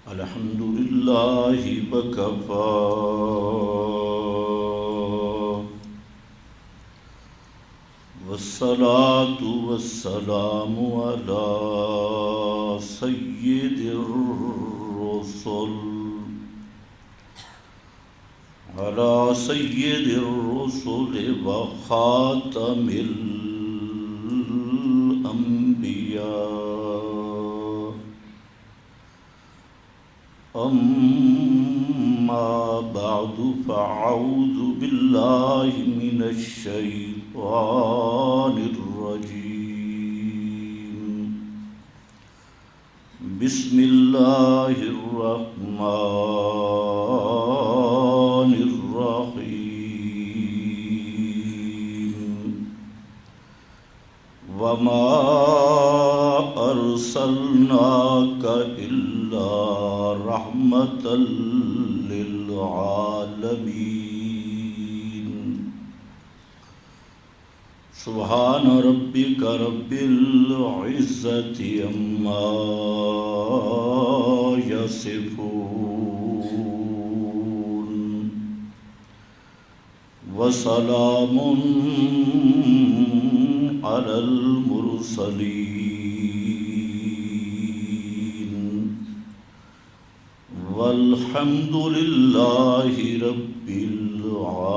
الحمد لله وكفى والصلاة والسلام على سيد الرسل وخاتم الأنبياء. أما بعد فأعوذ بالله من الشيطان الرجيم. بسم الله الرحمن الرحيم. وما أرسلناك إلا رحمة للعالمين. سبحان ربك رب العزة عما يصفون وسلام على المرسلين والحمد لله رب العالمين.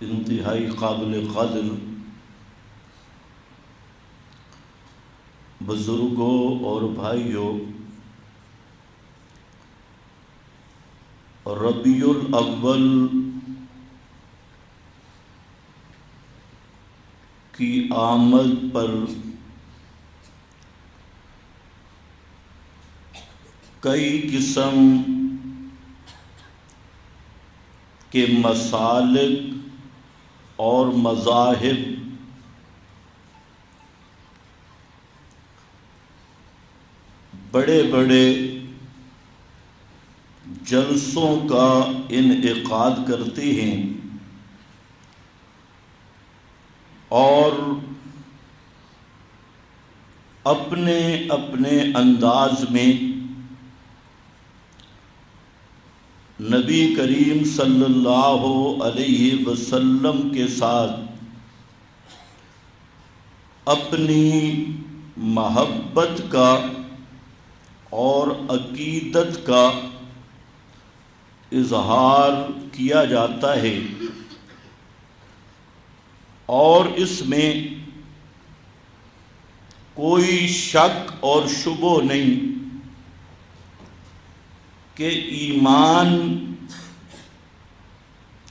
انتہائی قابل قدر بزرگوں اور بھائیوں، ربیع الاول کی آمد پر کئی قسم کے مسالک اور مذاہب بڑے بڑے جلسوں کا انعقاد کرتے ہیں اور اپنے اپنے انداز میں نبی کریم صلی اللہ علیہ وسلم کے ساتھ اپنی محبت کا اور عقیدت کا اظہار کیا جاتا ہے، اور اس میں کوئی شک اور شبہ نہیں کہ ایمان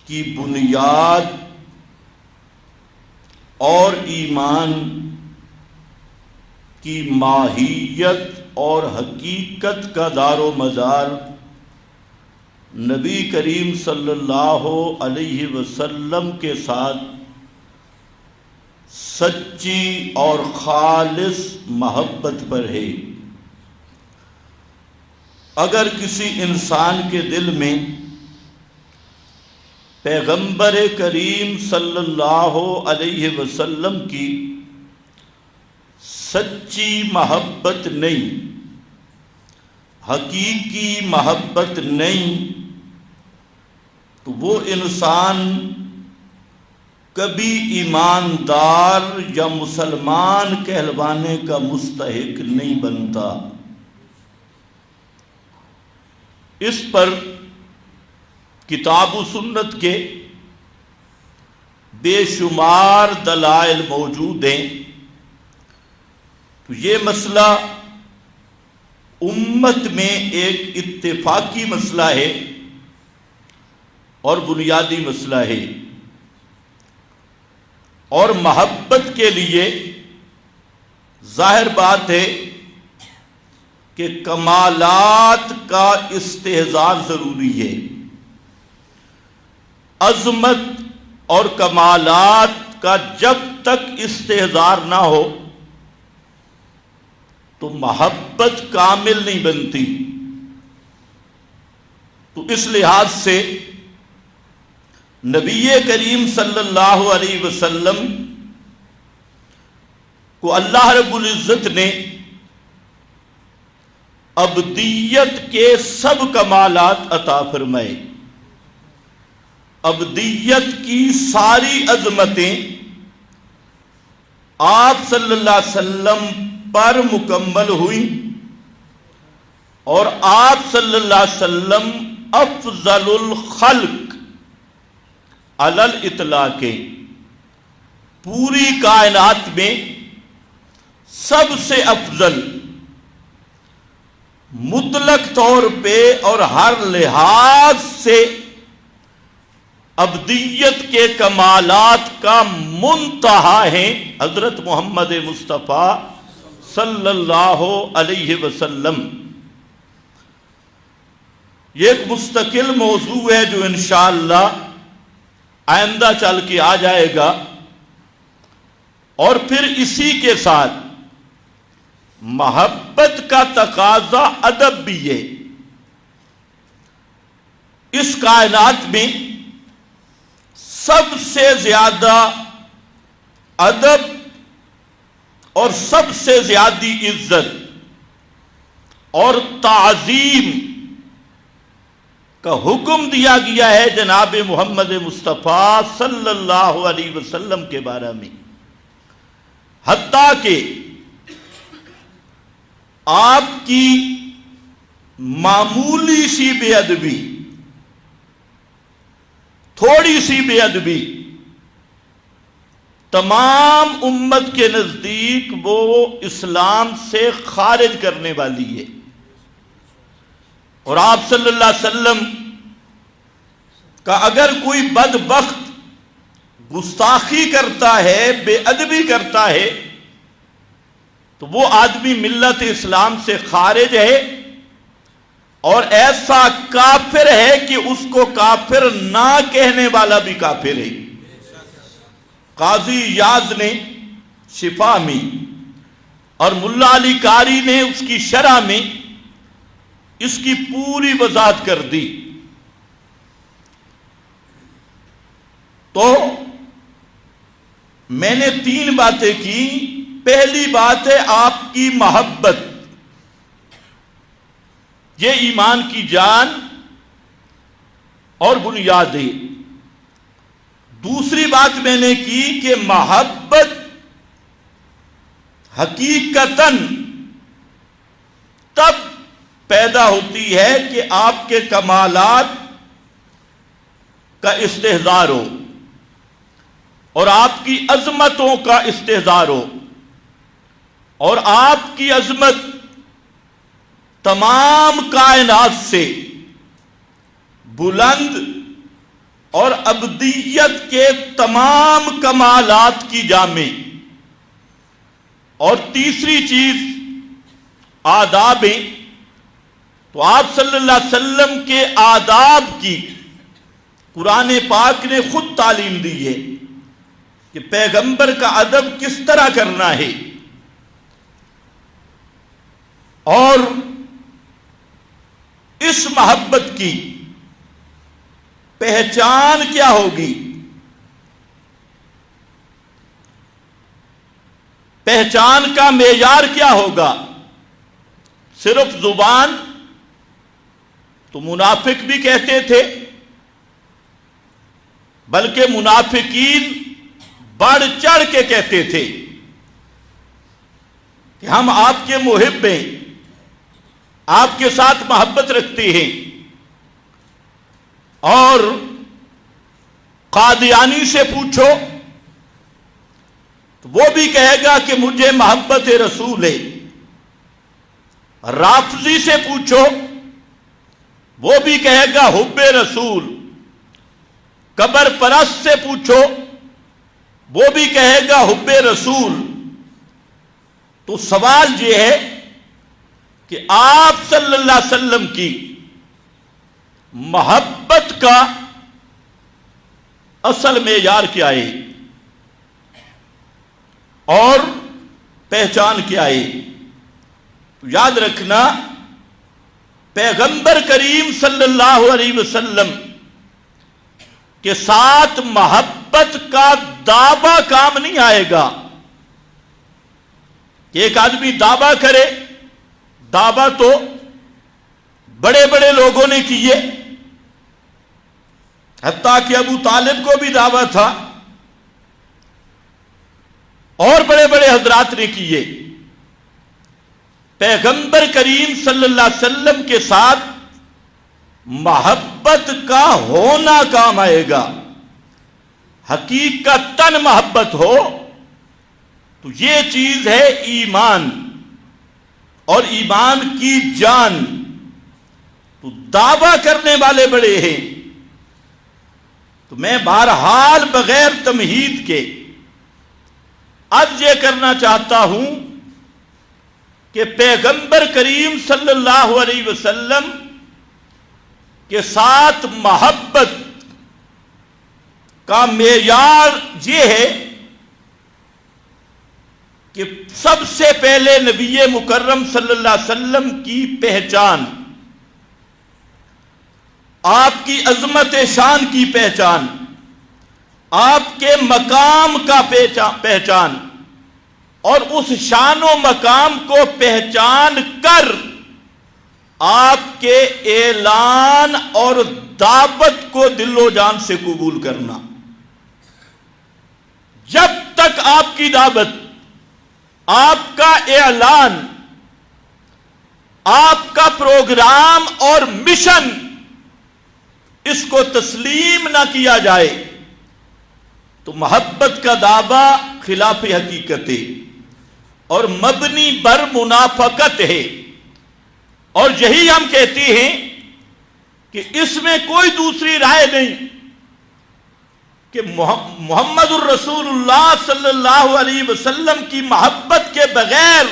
کی بنیاد اور ایمان کی ماہیت اور حقیقت کا دار و مدار نبی کریم صلی اللہ علیہ وسلم کے ساتھ سچی اور خالص محبت پر ہے۔ اگر کسی انسان کے دل میں پیغمبر کریم صلی اللہ علیہ وسلم کی سچی محبت نہیں، حقیقی محبت نہیں، تو وہ انسان کبھی ایماندار یا مسلمان کہلوانے کا مستحق نہیں بنتا۔ اس پر کتاب و سنت کے بے شمار دلائل موجود ہیں۔ تو یہ مسئلہ امت میں ایک اتفاقی مسئلہ ہے اور بنیادی مسئلہ ہے، اور محبت کے لیے ظاہر بات ہے کہ کمالات کا استحضار ضروری ہے۔ عظمت اور کمالات کا جب تک استحضار نہ ہو تو محبت کامل نہیں بنتی۔ تو اس لحاظ سے نبی کریم صلی اللہ علیہ وسلم کو اللہ رب العزت نے ابدیت کے سب کمالات عطا فرمائے. ابدیت کی ساری عظمتیں آپ صلی اللہ علیہ وسلم پر مکمل ہوئی اور آپ صلی اللہ علیہ وسلم افضل الخلق علی الاطلاق، پوری کائنات میں سب سے افضل مطلق طور پہ اور ہر لحاظ سے ابدیت کے کمالات کا منتہا ہیں حضرت محمد مصطفیٰ صلی اللہ علیہ وسلم. یہ ایک مستقل موضوع ہے جو انشاءاللہ آئندہ چل کے آ جائے گا. اور پھر اسی کے ساتھ محبت کا تقاضا ادب بھی ہے. اس کائنات میں سب سے زیادہ ادب اور سب سے زیادہ عزت اور تعظیم کا حکم دیا گیا ہے جناب محمد مصطفیٰ صلی اللہ علیہ وسلم کے بارے میں. حتیٰ کہ آپ کی معمولی سی بے ادبی، تھوڑی سی بے ادبی تمام امت کے نزدیک وہ اسلام سے خارج کرنے والی ہے. اور آپ صلی اللہ علیہ وسلم کا اگر کوئی بدبخت گستاخی کرتا ہے، بے ادبی کرتا ہے، تو وہ آدمی ملت اسلام سے خارج ہے اور ایسا کافر ہے کہ اس کو کافر نہ کہنے والا بھی کافر ہے. قاضی یاز نے شفا میں اور ملا علی قاری نے اس کی شرح میں اس کی پوری وضاحت کر دی. تو میں نے 3 باتیں کی. پہلی بات ہے آپ کی محبت، یہ ایمان کی جان اور بنیاد ہے. دوسری بات میں نے کی کہ محبت حقیقتاً تب پیدا ہوتی ہے کہ آپ کے کمالات کا استحضار ہو اور آپ کی عظمتوں کا استحضار ہو، اور آپ کی عظمت تمام کائنات سے بلند اور ابدیت کے تمام کمالات کی جامع. اور تیسری چیز آداب ہیں. تو آپ صلی اللہ علیہ وسلم کے آداب کی قرآن پاک نے خود تعلیم دی ہے کہ پیغمبر کا ادب کس طرح کرنا ہے. اور اس محبت کی پہچان کیا ہوگی؟ پہچان کا معیار کیا ہوگا؟ صرف زبان تو منافق بھی کہتے تھے، بلکہ منافقین بڑھ چڑھ کے کہتے تھے کہ ہم آپ کے محب ہیں، آپ کے ساتھ محبت رکھتے ہیں. اور قادیانی سے پوچھو تو وہ بھی کہے گا کہ مجھے محبت رسول ہے. رافضی سے پوچھو وہ بھی کہے گا حب رسول. قبر پرست سے پوچھو وہ بھی کہے گا حب رسول. تو سوال یہ ہے کہ آپ صلی اللہ علیہ وسلم کی محبت کا اصل معیار کیا ہے اور پہچان کیا ہے؟ تو یاد رکھنا، پیغمبر کریم صلی اللہ علیہ وسلم کے ساتھ محبت کا دعویٰ کام نہیں آئے گا. کہ ایک آدمی دعویٰ کرے، دعویٰ تو بڑے بڑے لوگوں نے کیے، حتیٰ کہ ابو طالب کو بھی دعویٰ تھا اور بڑے بڑے حضرات نے کیے۔ پیغمبر کریم صلی اللہ علیہ وسلم کے ساتھ محبت کا ہونا کام آئے گا، حقیقتاً محبت ہو تو یہ چیز ہے ایمان، اور ایمان کی جان۔ تو دعویٰ کرنے والے بڑے ہیں، تو میں بہرحال بغیر تمہید کے اب یہ کرنا چاہتا ہوں کہ پیغمبر کریم صلی اللہ علیہ وسلم کے ساتھ محبت کا معیار یہ ہے کہ سب سے پہلے نبی مکرم صلی اللہ علیہ وسلم کی پہچان، آپ کی عظمت شان کی پہچان، آپ کے مقام کا پہچان، اور اس شان و مقام کو پہچان کر آپ کے اعلان اور دعوت کو دل و جان سے قبول کرنا۔ جب تک آپ کی دعوت، آپ کا اعلان، آپ کا پروگرام اور مشن اس کو تسلیم نہ کیا جائے تو محبت کا دعویٰ خلاف حقیقت ہے اور مبنی بر منافقت ہے، اور یہی ہم کہتے ہیں کہ اس میں کوئی دوسری رائے نہیں کہ محمد الرسول اللہ صلی اللہ علیہ وسلم کی محبت کے بغیر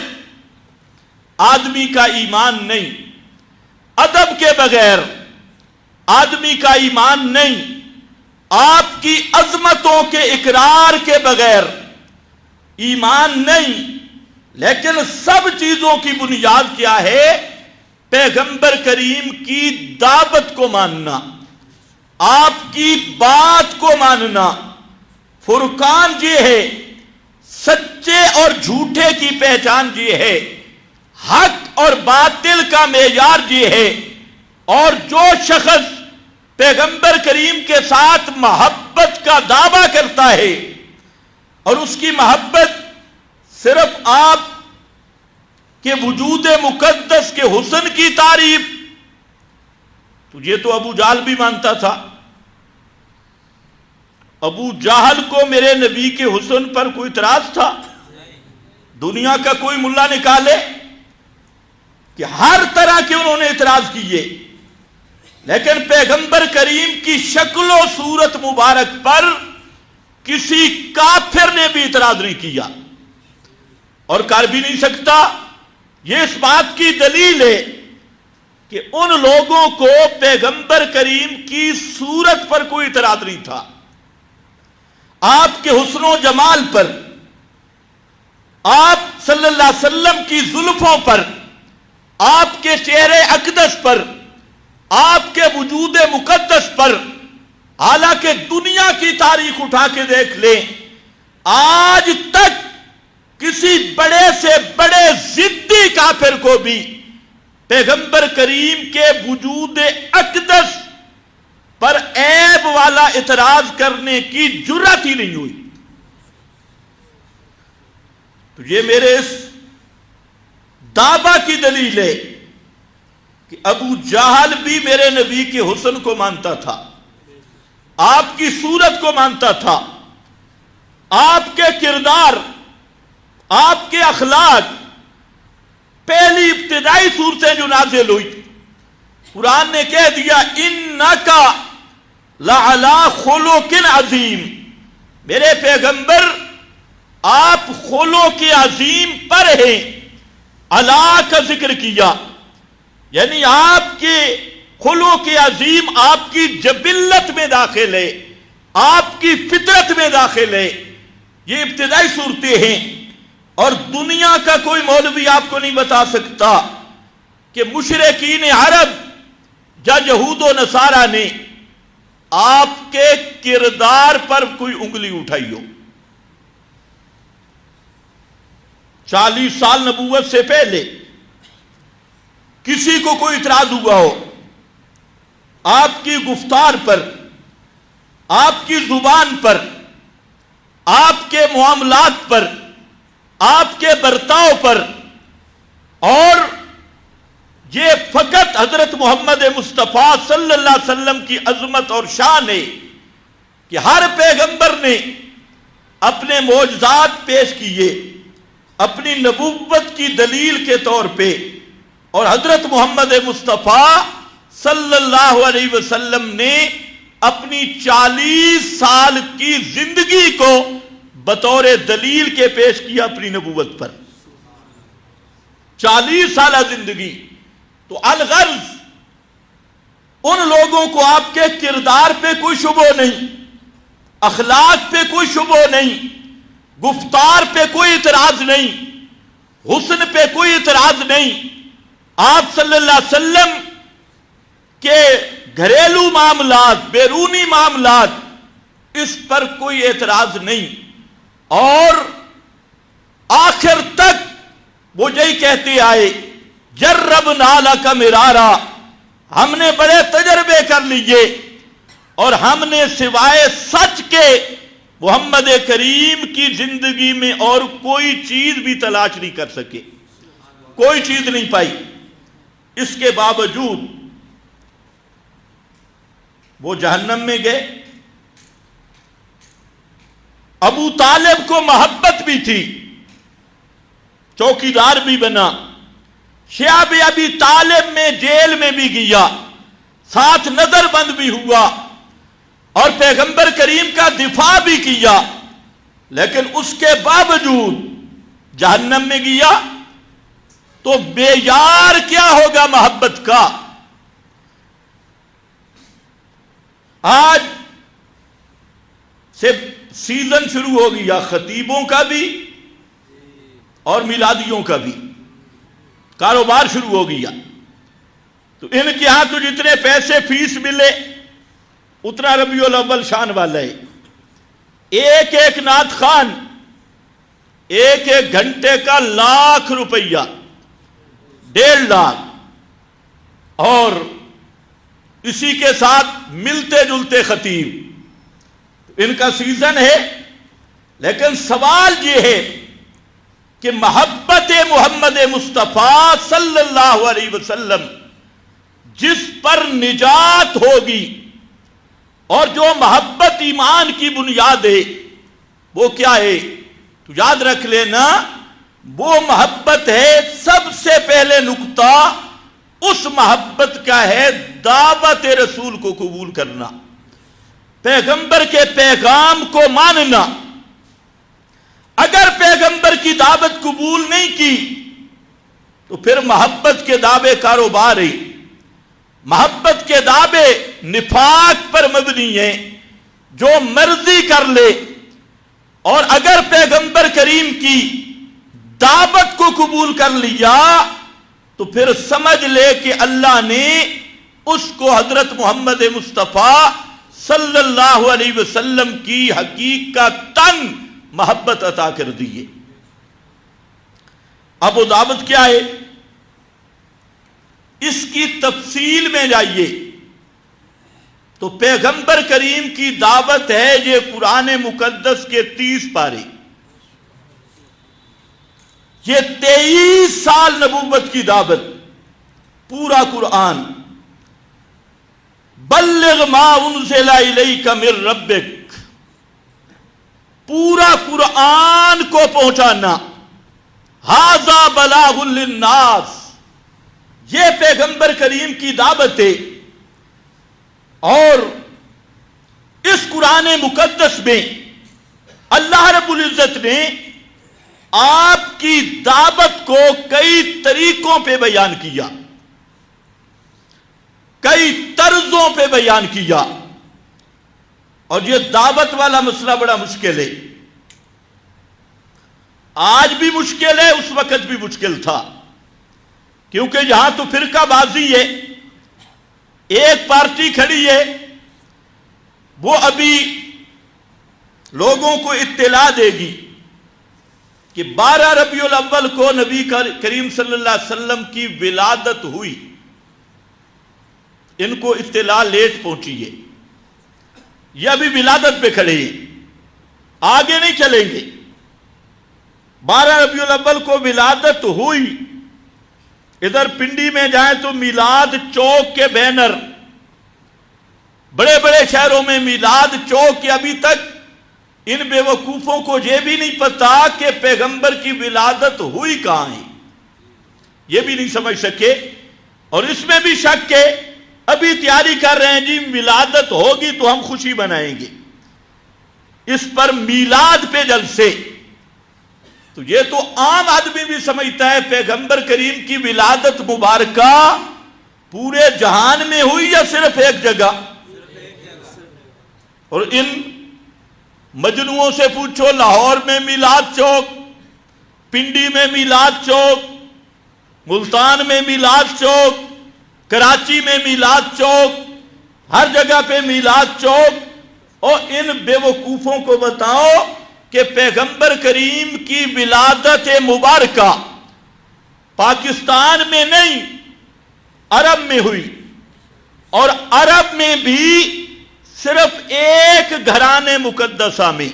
آدمی کا ایمان نہیں، ادب کے بغیر آدمی کا ایمان نہیں، آپ کی عظمتوں کے اقرار کے بغیر ایمان نہیں۔ لیکن سب چیزوں کی بنیاد کیا ہے؟ پیغمبر کریم کی دعوت کو ماننا، آپ کی بات کو ماننا۔ فرقان یہ ہے، سچے اور جھوٹے کی پہچان یہ ہے، حق اور باطل کا معیار یہ ہے۔ اور جو شخص پیغمبر کریم کے ساتھ محبت کا دعویٰ کرتا ہے اور اس کی محبت صرف آپ کے وجود مقدس کے حسن کی تعریف، تو یہ تو ابو جہل بھی مانتا تھا۔ ابو جہل کو میرے نبی کے حسن پر کوئی اعتراض تھا؟ دنیا کا کوئی ملا نکالے کہ ہر طرح کے انہوں نے اعتراض کیے، لیکن پیغمبر کریم کی شکل و صورت مبارک پر کسی کافر نے بھی اعتراض نہیں کیا اور کر بھی نہیں سکتا۔ یہ اس بات کی دلیل ہے کہ ان لوگوں کو پیغمبر کریم کی صورت پر کوئی اعتراض نہیں تھا، آپ کے حسن و جمال پر، آپ صلی اللہ علیہ وسلم کی زلفوں پر، آپ کے چہرے اقدس پر، آپ کے وجود مقدس پر۔ حالانکہ دنیا کی تاریخ اٹھا کے دیکھ لیں، آج تک کسی بڑے سے بڑے ضدی کافر کو بھی پیغمبر کریم کے وجود اقدس پر عیب والا اعتراض کرنے کی جرات ہی نہیں ہوئی۔ تو یہ میرے اس دعویٰ کی دلیل ہے کہ ابو جہل بھی میرے نبی کے حسن کو مانتا تھا، آپ کی صورت کو مانتا تھا، آپ کے کردار، آپ کے اخلاق۔ پہلی ابتدائی صورتیں جو نازل ہوئی، قرآن نے کہہ دیا اِنَّكَ لَعَلَىٰ خُلُقٍ عَظِيمٍ، میرے پیغمبر آپ خلق عظیم پر ہیں۔ علا کا ذکر کیا، یعنی آپ کے خلق عظیم آپ کی جبلت میں داخل ہے، آپ کی فطرت میں داخل ہے۔ یہ ابتدائی صورتیں ہیں، اور دنیا کا کوئی مولوی آپ کو نہیں بتا سکتا کہ مشرکین عرب یا یہود و نصارہ نے آپ کے کردار پر کوئی انگلی اٹھائی ہو۔ 40 سال نبوت سے پہلے کسی کو کوئی اعتراض ہوا ہو آپ کی گفتار پر، آپ کی زبان پر، آپ کے معاملات پر، آپ کے برتاؤ پر، اور یہ فقط حضرت محمد مصطفیٰ صلی اللہ علیہ وسلم کی عظمت اور شان ہے کہ ہر پیغمبر نے اپنے معجزات پیش کیے اپنی نبوت کی دلیل کے طور پہ، اور حضرت محمد مصطفیٰ صلی اللہ علیہ وسلم نے اپنی 40 سال کی زندگی کو بطور دلیل کے پیش کیا اپنی نبوت پر۔ 40 سالہ زندگی تو الغرض ان لوگوں کو آپ کے کردار پہ کوئی شبہ نہیں، اخلاق پہ کوئی شبہ نہیں، گفتار پہ کوئی اعتراض نہیں، حسن پہ کوئی اعتراض نہیں، آپ صلی اللہ علیہ وسلم کے گھریلو معاملات، بیرونی معاملات، اس پر کوئی اعتراض نہیں، اور آخر تک وہ یہی کہتے آئے جربنا لک مرارا، ہم نے بڑے تجربے کر لیے اور ہم نے سوائے سچ کے محمد کریم کی زندگی میں اور کوئی چیز بھی تلاش نہیں کر سکے، کوئی چیز نہیں پائی۔ اس کے باوجود وہ جہنم میں گئے۔ ابو طالب کو محبت بھی تھی، چوکیدار بھی بنا، شیاب ابی طالب میں جیل میں بھی گیا، ساتھ نظر بند بھی ہوا اور پیغمبر کریم کا دفاع بھی کیا، لیکن اس کے باوجود جہنم میں گیا تو معیار کیا ہوگا محبت کا؟ آج سے سیزن شروع ہو گیا خطیبوں کا بھی اور میلادیوں کا بھی، کاروبار شروع ہو گیا۔ تو ان کے ہاں تو جتنے پیسے فیس ملے اتنا ربیع الاول شان والا ہے۔ ایک ایک نعت خوان ایک ایک گھنٹے کا ₹1,00,000، 1.5 لاکھ، اور اسی کے ساتھ ملتے جلتے خطیب، ان کا سیزن ہے۔ لیکن سوال یہ ہے کہ محبت محمد مصطفیٰ صلی اللہ علیہ وسلم جس پر نجات ہوگی، اور جو محبت ایمان کی بنیاد ہے، وہ کیا ہے؟ تو یاد رکھ لینا، وہ محبت ہے، سب سے پہلے نقطہ اس محبت کا ہے دعوت رسول کو قبول کرنا، پیغمبر کے پیغام کو ماننا۔ اگر پیغمبر کی دعوت قبول نہیں کی تو پھر محبت کے دعوے کاروبار ہیں، محبت کے دعوے نفاق پر مبنی ہیں، جو مرضی کر لے۔ اور اگر پیغمبر کریم کی دعوت کو قبول کر لیا تو پھر سمجھ لے کہ اللہ نے اس کو حضرت محمد مصطفیٰ صلی اللہ علیہ وسلم کی حقیقتاً محبت عطا کر دیے۔ اب وہ دعوت کیا ہے؟ اس کی تفصیل میں جائیے تو پیغمبر کریم کی دعوت ہے، یہ قرآن مقدس کے 30 پارے، یہ 23 سال نبوت کی دعوت، پورا قرآن، بلغ ما انزل الیک من ربک، پورا قرآن کو پہنچانا، ھذا بلاغ للناس، یہ پیغمبر کریم کی دعوت ہے۔ اور اس قرآن مقدس میں اللہ رب العزت نے آپ کی دعوت کو کئی طریقوں پہ بیان کیا، کئی طرزوں پہ بیان کیا، اور یہ دعوت والا مسئلہ بڑا مشکل ہے، آج بھی مشکل ہے، اس وقت بھی مشکل تھا، کیونکہ یہاں تو فرقہ بازی ہے، ایک پارٹی کھڑی ہے، وہ ابھی لوگوں کو اطلاع دے گی کہ 12 ربیع الاول کو نبی کریم صلی اللہ علیہ وسلم کی ولادت ہوئی، ان کو اطلاع لیٹ پہنچی ہے، یہ ابھی ولادت پہ کھڑے ہیں، آگے نہیں چلیں گے۔ 12 ربیع الاول کو ولادت ہوئی، ادھر پنڈی میں جائیں تو میلاد چوک کے بینر، بڑے بڑے شہروں میں میلاد چوک کے، ابھی تک ان بے وقوفوں کو یہ بھی نہیں پتا کہ پیغمبر کی ولادت ہوئی کہاں ہے، یہ بھی نہیں سمجھ سکے، اور اس میں بھی شک ہے، ابھی تیاری کر رہے ہیں جی ولادت ہوگی تو ہم خوشی منائیں گے، اس پر میلاد پہ جلسے۔ تو یہ تو عام آدمی بھی سمجھتا ہے پیغمبر کریم کی ولادت مبارکہ پورے جہان میں ہوئی یا صرف ایک جگہ؟ اور ان مجنوؤں سے پوچھو، لاہور میں میلاد چوک، پنڈی میں میلاد چوک، ملتان میں میلاد چوک، کراچی میں میلاد چوک، ہر جگہ پہ میلاد چوک، اور ان بے وقوفوں کو بتاؤ کہ پیغمبر کریم کی ولادت مبارکہ پاکستان میں نہیں، عرب میں ہوئی، اور عرب میں بھی صرف ایک گھرانے مقدسہ میں،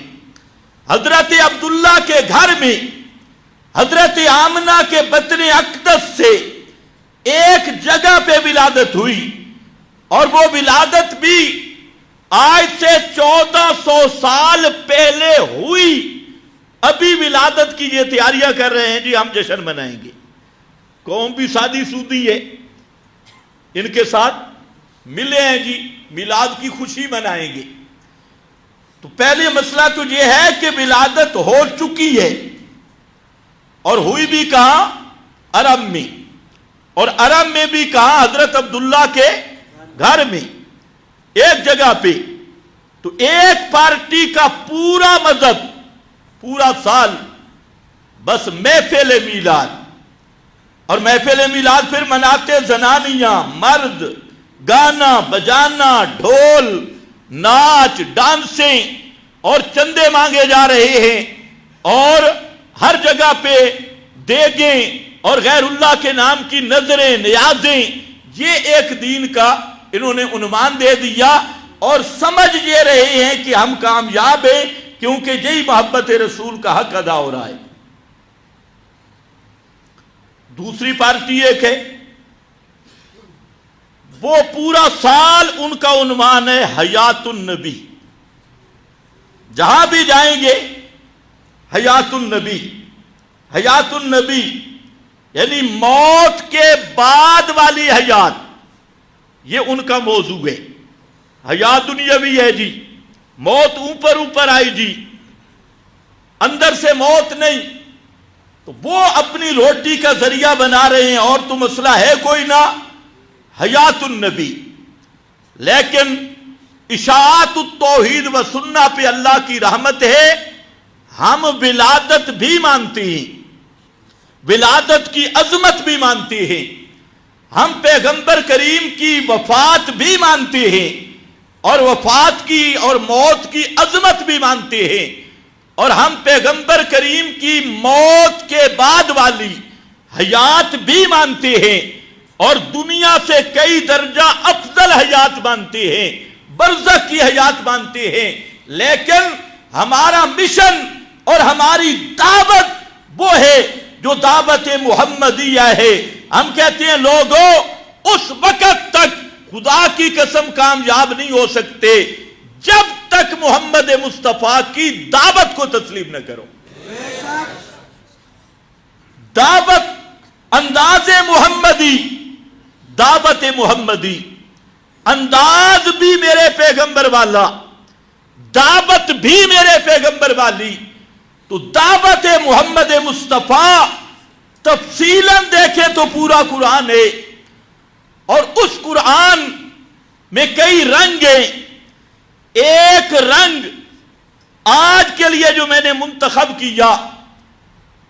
حضرت عبداللہ کے گھر میں، حضرت آمنہ کے بطن اقدس سے ایک جگہ پہ ولادت ہوئی، اور وہ ولادت بھی آج سے 1400 سال پہلے ہوئی۔ ابھی ولادت کی یہ تیاریاں کر رہے ہیں جی ہم جشن منائیں گے۔ قوم بھی سادی سودی ہے، ان کے ساتھ ملے ہیں جی میلاد کی خوشی منائیں گے۔ تو پہلے مسئلہ تو یہ ہے کہ ولادت ہو چکی ہے، اور ہوئی بھی کہاں؟ عرب میں، اور عرب میں بھی کہاں؟ حضرت عبداللہ کے گھر میں، ایک جگہ پہ۔ تو ایک پارٹی کا پورا مذہب پورا سال بس محفل میلاد، اور محفل میلاد پھر مناتے زنانیاں، مرد، گانا بجانا، ڈھول، ناچ، ڈانسیں، اور چندے مانگے جا رہے ہیں، اور ہر جگہ پہ دیگیں اور غیر اللہ کے نام کی نظریں، نیازیں، یہ ایک دین کا انہوں نے عنوان دے دیا، اور سمجھ یہ رہے ہیں کہ ہم کامیاب ہیں کیونکہ یہی محبت رسول کا حق ادا ہو رہا ہے۔ دوسری پارٹی ایک ہے، وہ پورا سال ان کا عنوان ہے حیات النبی، جہاں بھی جائیں گے حیات النبی، حیات النبی، یعنی موت کے بعد والی حیات، یہ ان کا موضوع ہے۔ حیات دنیاوی ہے جی، موت اوپر اوپر آئی جی، اندر سے موت نہیں، تو وہ اپنی روٹی کا ذریعہ بنا رہے ہیں، اور تو مسئلہ ہے کوئی نہ، حیات النبی۔ لیکن اشاعت التوحید و سنہ پہ اللہ کی رحمت ہے، ہم ولادت بھی مانتے ہیں، ولادت کی عظمت بھی مانتے ہیں، ہم پیغمبر کریم کی وفات بھی مانتے ہیں، اور وفات کی اور موت کی عظمت بھی مانتے ہیں، اور ہم پیغمبر کریم کی موت کے بعد والی حیات بھی مانتے ہیں، اور دنیا سے کئی درجہ افضل حیات مانتے ہیں، برزخ کی حیات مانتے ہیں۔ لیکن ہمارا مشن اور ہماری دعوت وہ ہے جو دعوت محمدیہ ہے۔ ہم کہتے ہیں لوگوں، اس وقت تک خدا کی قسم کامیاب نہیں ہو سکتے جب تک محمد مصطفیٰ کی دعوت کو تسلیم نہ کرو۔ دعوت انداز محمدی، دعوت محمدی، انداز بھی میرے پیغمبر والا، دعوت بھی میرے پیغمبر والی۔ تو دعوت محمد مصطفیٰ تفصیلاً دیکھیں تو پورا قرآن ہے، اور اس قرآن میں کئی رنگ ہیں۔ ایک رنگ آج کے لیے جو میں نے منتخب کیا،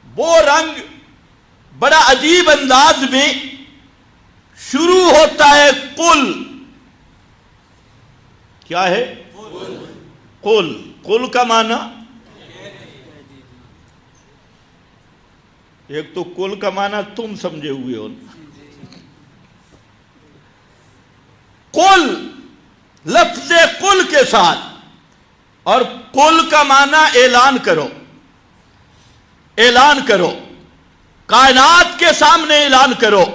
وہ رنگ بڑا عجیب انداز میں شروع ہوتا ہے قل۔ کیا ہے؟ قل۔ قل کا معنی ایک تو کل کا معنی تم سمجھے ہوئے ہو، قل لفظ قل کے ساتھ، اور قل کا معنی اعلان کرو، اعلان کرو، کائنات کے سامنے اعلان کرو.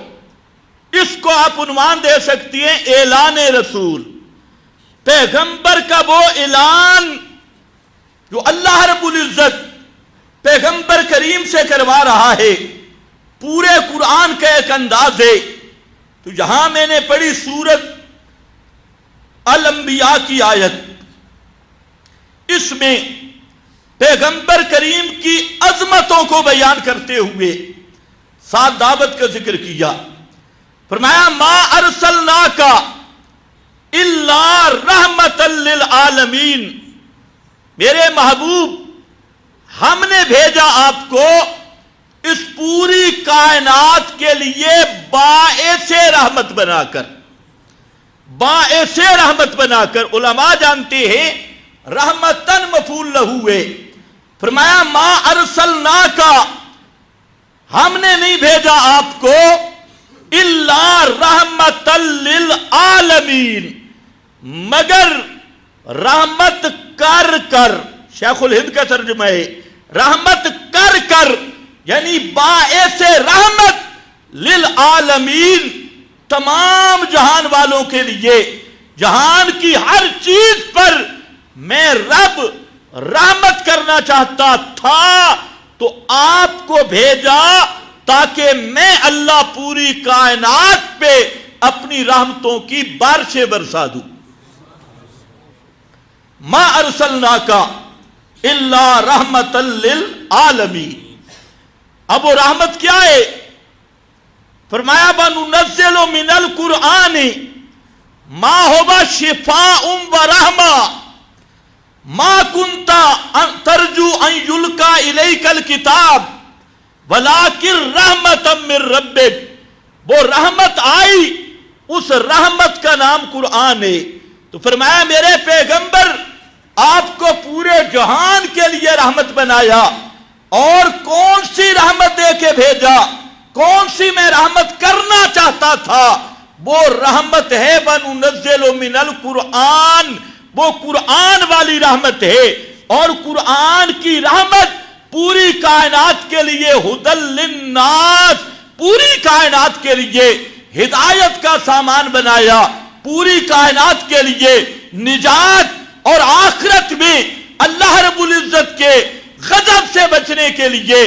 اس کو آپ عنوان دے سکتی ہیں اعلان رسول. پیغمبر کا وہ اعلان جو اللہ رب العزت پیغمبر کریم سے کروا رہا ہے، پورے قرآن کا ایک انداز ہے. تو جہاں میں نے پڑھی سورت الانبیاء کی آیت، اس میں پیغمبر کریم کی عظمتوں کو بیان کرتے ہوئے ساتھ دعوت کا ذکر کیا. فرمایا ما ارسلناک الا رحمت للعالمین، میرے محبوب ہم نے بھیجا آپ کو اس پوری کائنات کے لیے باعث رحمت بنا کر، باعث رحمت بنا کر. علماء جانتے ہیں رحمتن مفعول لہو ہے. فرمایا ما ارسلناک، ہم نے نہیں بھیجا آپ کو الا رحمت للعالمین، مگر رحمت کر کر. شیخ الہند کا ترجمہ ہے رحمت کر کر، یعنی باعث رحمت للعالمین، تمام جہان والوں کے لیے. جہان کی ہر چیز پر میں رب رحمت کرنا چاہتا تھا تو آپ کو بھیجا تاکہ میں اللہ پوری کائنات پہ اپنی رحمتوں کی بارشیں برسا دوں. ما ارسلناک الا رحمت للعالمین. اب وہ رحمت کیا ہے؟ فرمایا بننزل من القرآن ما هو شفاء ورحمہ ما كنت ترجو ان يلقى اليك الكتاب ولكن رحمة من ربك. وہ رحمت آئی، اس رحمت کا نام قرآن ہے. تو فرمایا میرے پیغمبر آپ کو پورے جہان کے لیے رحمت بنایا. اور کون سی رحمت دے کے بھیجا؟ کون سی میں رحمت کرنا چاہتا تھا؟ وہ رحمت ہے وَنُنَزِّلُ مِنَ الْقُرْآنِ، وہ قرآن والی رحمت ہے. اور قرآن کی رحمت پوری کائنات کے لیے ہدی للناس، پوری کائنات کے لیے ہدایت کا سامان بنایا. پوری کائنات کے لیے نجات اور آخرت میں اللہ رب العزت کے غضب سے بچنے کے لیے،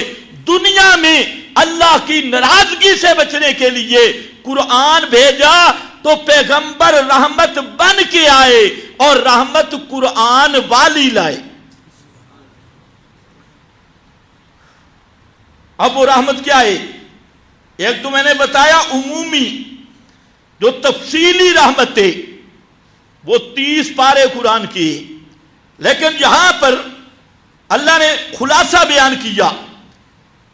دنیا میں اللہ کی ناراضگی سے بچنے کے لیے قرآن بھیجا. تو پیغمبر رحمت بن کے آئے اور رحمت قرآن والی لائے. اب وہ رحمت کیا ہے؟ ایک تو میں نے بتایا عمومی، جو تفصیلی رحمت ہے وہ 30 پارے قرآن کی. لیکن یہاں پر اللہ نے خلاصہ بیان کیا.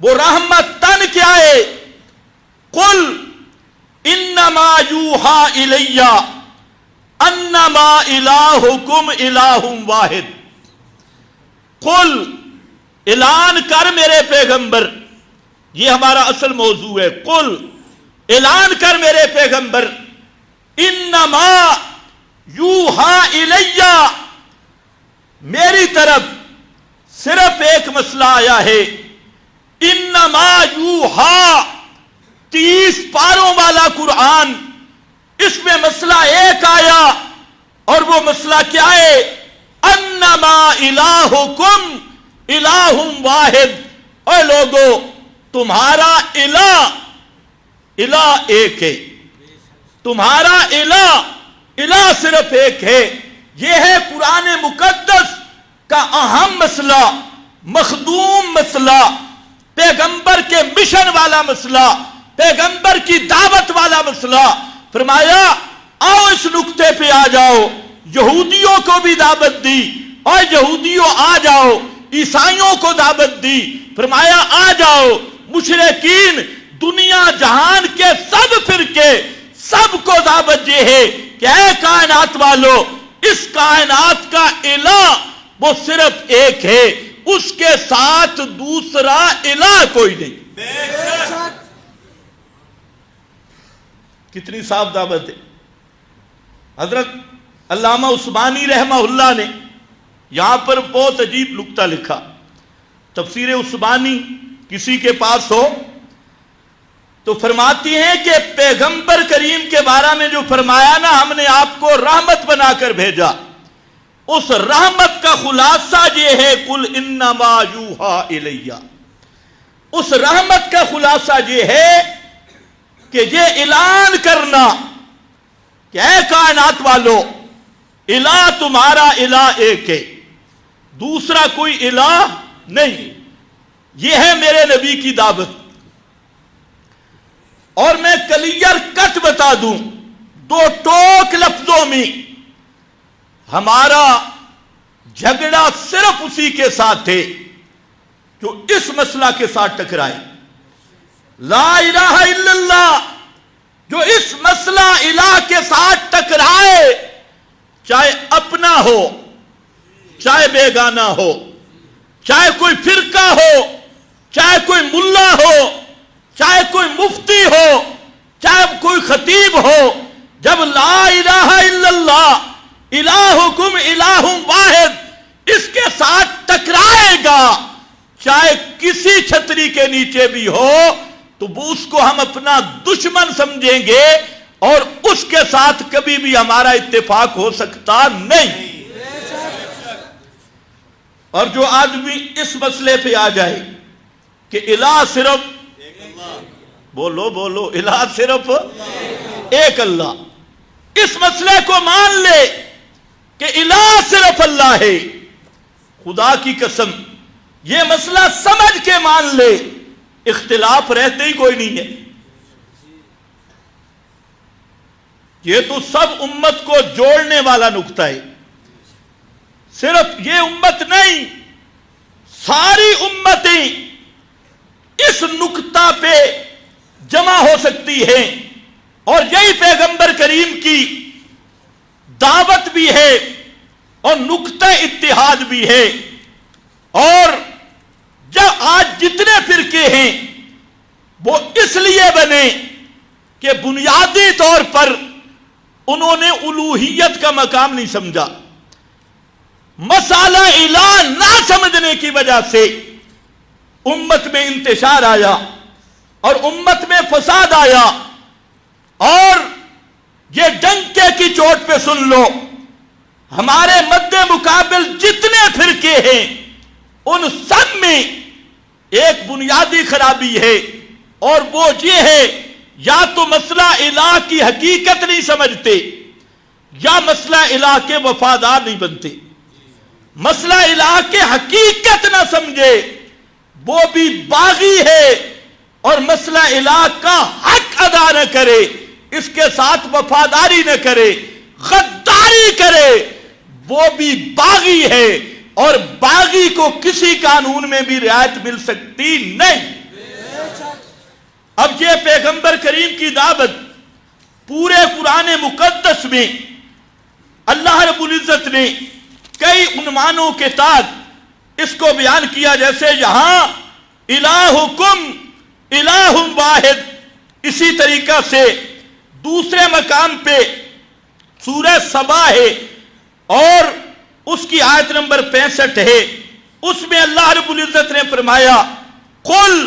وہ رحمتن کیا ہے؟ قل انما یوحی الی انما الہکم الہ واحد. قل، اعلان کر میرے پیغمبر، یہ ہمارا اصل موضوع ہے. قل، اعلان کر میرے پیغمبر، انما یوحی الی، میری طرف صرف ایک مسئلہ آیا ہے. انما یوحی، 30 پاروں والا قرآن، اس میں مسئلہ ایک آیا. اور وہ مسئلہ کیا ہے؟ انما الہکم الہ واحد. اے لوگو، تمہارا الہ ایک ہے، تمہارا الہ صرف ایک ہے. یہ ہے قرآن مقدس کا اہم مسئلہ، مخدوم مسئلہ، پیغمبر کے مشن والا مسئلہ، پیغمبر کی دعوت والا مسئلہ. فرمایا آؤ اس نقطے پہ آ جاؤ. یہودیوں کو بھی دعوت دی، اور یہودیوں آ جاؤ. عیسائیوں کو دعوت دی، فرمایا آ جاؤ. مشرکین، دنیا جہان کے سب فرقے، سب کو دعوت یہ ہے کہ اے کائنات والو، اس کائنات کا الہ وہ صرف ایک ہے، اس کے ساتھ دوسرا الہ کوئی نہیں. کتنی صاف دعوت ہے. حضرت علامہ عثمانی رحمہ اللہ نے یہاں پر بہت عجیب نکتہ لکھا. تفسیر عثمانی کسی کے پاس ہو تو فرماتی ہیں کہ پیغمبر کریم کے بارے میں جو فرمایا نا ہم نے آپ کو رحمت بنا کر بھیجا، اس رحمت کا خلاصہ یہ ہے قل انما یوحی الیہ. اس رحمت کا خلاصہ یہ ہے کہ یہ اعلان کرنا کہ اے کائنات والو، الہ تمہارا الہ ایک ہے، دوسرا کوئی الہ نہیں. یہ ہے میرے نبی کی دعوت. اور میں کلیئر کٹ بتا دوں، دو ٹوک لفظوں میں، ہمارا جھگڑا صرف اسی کے ساتھ ہے جو اس مسئلہ کے ساتھ ٹکرائے. لا الہ الا اللہ جو اس مسئلہ الہ کے ساتھ ٹکرائے، چاہے اپنا ہو چاہے بیگانہ ہو، چاہے کوئی فرقہ ہو چاہے کوئی ملا ہو، چاہے کوئی مفتی ہو چاہے کوئی خطیب ہو، جب لا الہ الا اللہ الہکم الہ واحد اس کے ساتھ ٹکرائے گا، چاہے کسی چھتری کے نیچے بھی ہو، تو اس کو ہم اپنا دشمن سمجھیں گے اور اس کے ساتھ کبھی بھی ہمارا اتفاق ہو سکتا نہیں. اور جو آدمی اس مسئلے پہ آ جائے کہ الہ صرف بولو الہ صرف ایک اللہ، اس مسئلے کو مان لے کہ الہ صرف اللہ ہے، خدا کی قسم یہ مسئلہ سمجھ کے مان لے، اختلاف رہتے ہی کوئی نہیں ہے. یہ تو سب امت کو جوڑنے والا نقطہ ہے. صرف یہ امت نہیں، ساری امتیں اس نقطہ پہ جمع ہو سکتی ہیں، اور یہی پیغمبر کریم کی دعوت بھی ہے اور نقطہ اتحاد بھی ہے. اور جب آج جتنے فرقے ہیں وہ اس لیے بنے کہ بنیادی طور پر انہوں نے الوہیت کا مقام نہیں سمجھا. مسئلہ الہ نہ سمجھنے کی وجہ سے امت میں انتشار آیا اور امت میں فساد آیا. اور یہ ڈنکے کی چوٹ پہ سن لو، ہمارے مد مقابل جتنے فرقے ہیں ان سب میں ایک بنیادی خرابی ہے، اور وہ یہ ہے یا تو مسئلہ الہ کی حقیقت نہیں سمجھتے یا مسئلہ الہ کے وفادار نہیں بنتے. مسئلہ الہ کے حقیقت نہ سمجھے وہ بھی باغی ہے، اور مسئلہ الہ کا حق ادا نہ کرے، اس کے ساتھ وفاداری نہ کرے، غداری کرے، وہ بھی باغی ہے، اور باغی کو کسی قانون میں بھی رعایت مل سکتی نہیں. اب یہ پیغمبر کریم کی دعوت پورے قرآن مقدس میں اللہ رب العزت نے کئی عنوانوں کے تحت اس کو بیان کیا، جیسے یہاں الہکم الہ واحد، اسی طریقہ سے دوسرے مقام پہ سورہ سبا ہے اور اس کی آیت نمبر 65 ہے، اس میں اللہ رب العزت نے فرمایا قل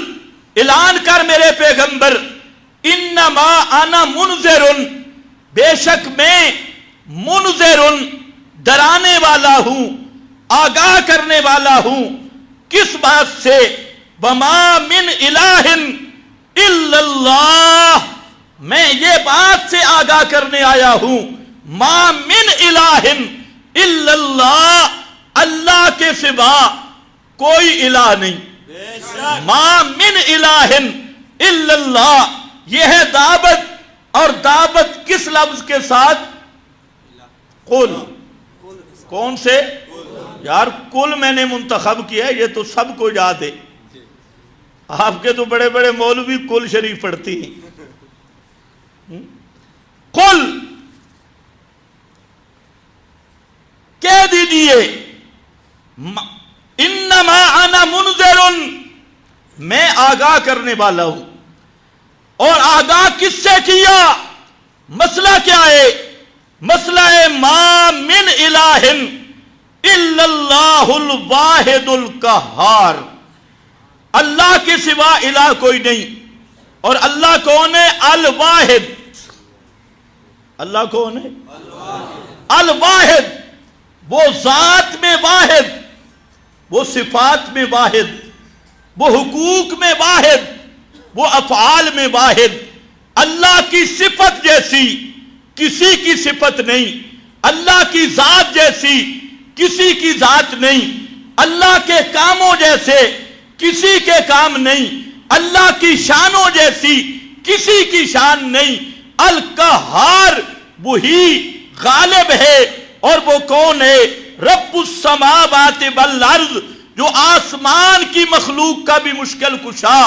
اعلان کر میرے پیغمبر انما انا منذر، بے شک میں منذر ڈرانے والا ہوں، آگاہ کرنے والا ہوں. کس بات سے؟ وما من الہ الا اللہ، میں یہ بات سے آگاہ کرنے آیا ہوں ما من الہ الا اللہ، اللہ کے سوا کوئی الہ نہیں. ما من الہ الا اللہ، یہ ہے دعوت. اور دعوت کس لفظ کے ساتھ؟ قل. کون سے؟ یار کل میں نے منتخب کیا ہے، یہ تو سب کو یاد ہے. آپ کے تو بڑے بڑے مولوی کل شریف پڑھتی ہیں. قل کہہ دیجئے انما انا منذر، میں آگاہ کرنے والا ہوں. اور آگاہ کس سے کیا؟ مسئلہ کیا ہے؟ مسئلہ ہے ما من الہ الا اللہ الواحد القہار. اللہ کے سوا الہ کوئی نہیں. اور اللہ کون ہے؟ الواحد. اللہ کون ہے؟ الواحد. وہ ذات میں واحد، وہ صفات میں واحد، وہ حقوق میں واحد، وہ افعال میں واحد. اللہ کی صفت جیسی کسی کی صفت نہیں، اللہ کی ذات جیسی کسی کی ذات نہیں، اللہ کے کاموں جیسے کسی کے کام نہیں، اللہ کی شانوں جیسی کسی کی شان نہیں. القہار وہی غالب ہے. اور وہ کون ہے؟ رب السماوات والارض، جو آسمان کی مخلوق کا بھی مشکل کشا،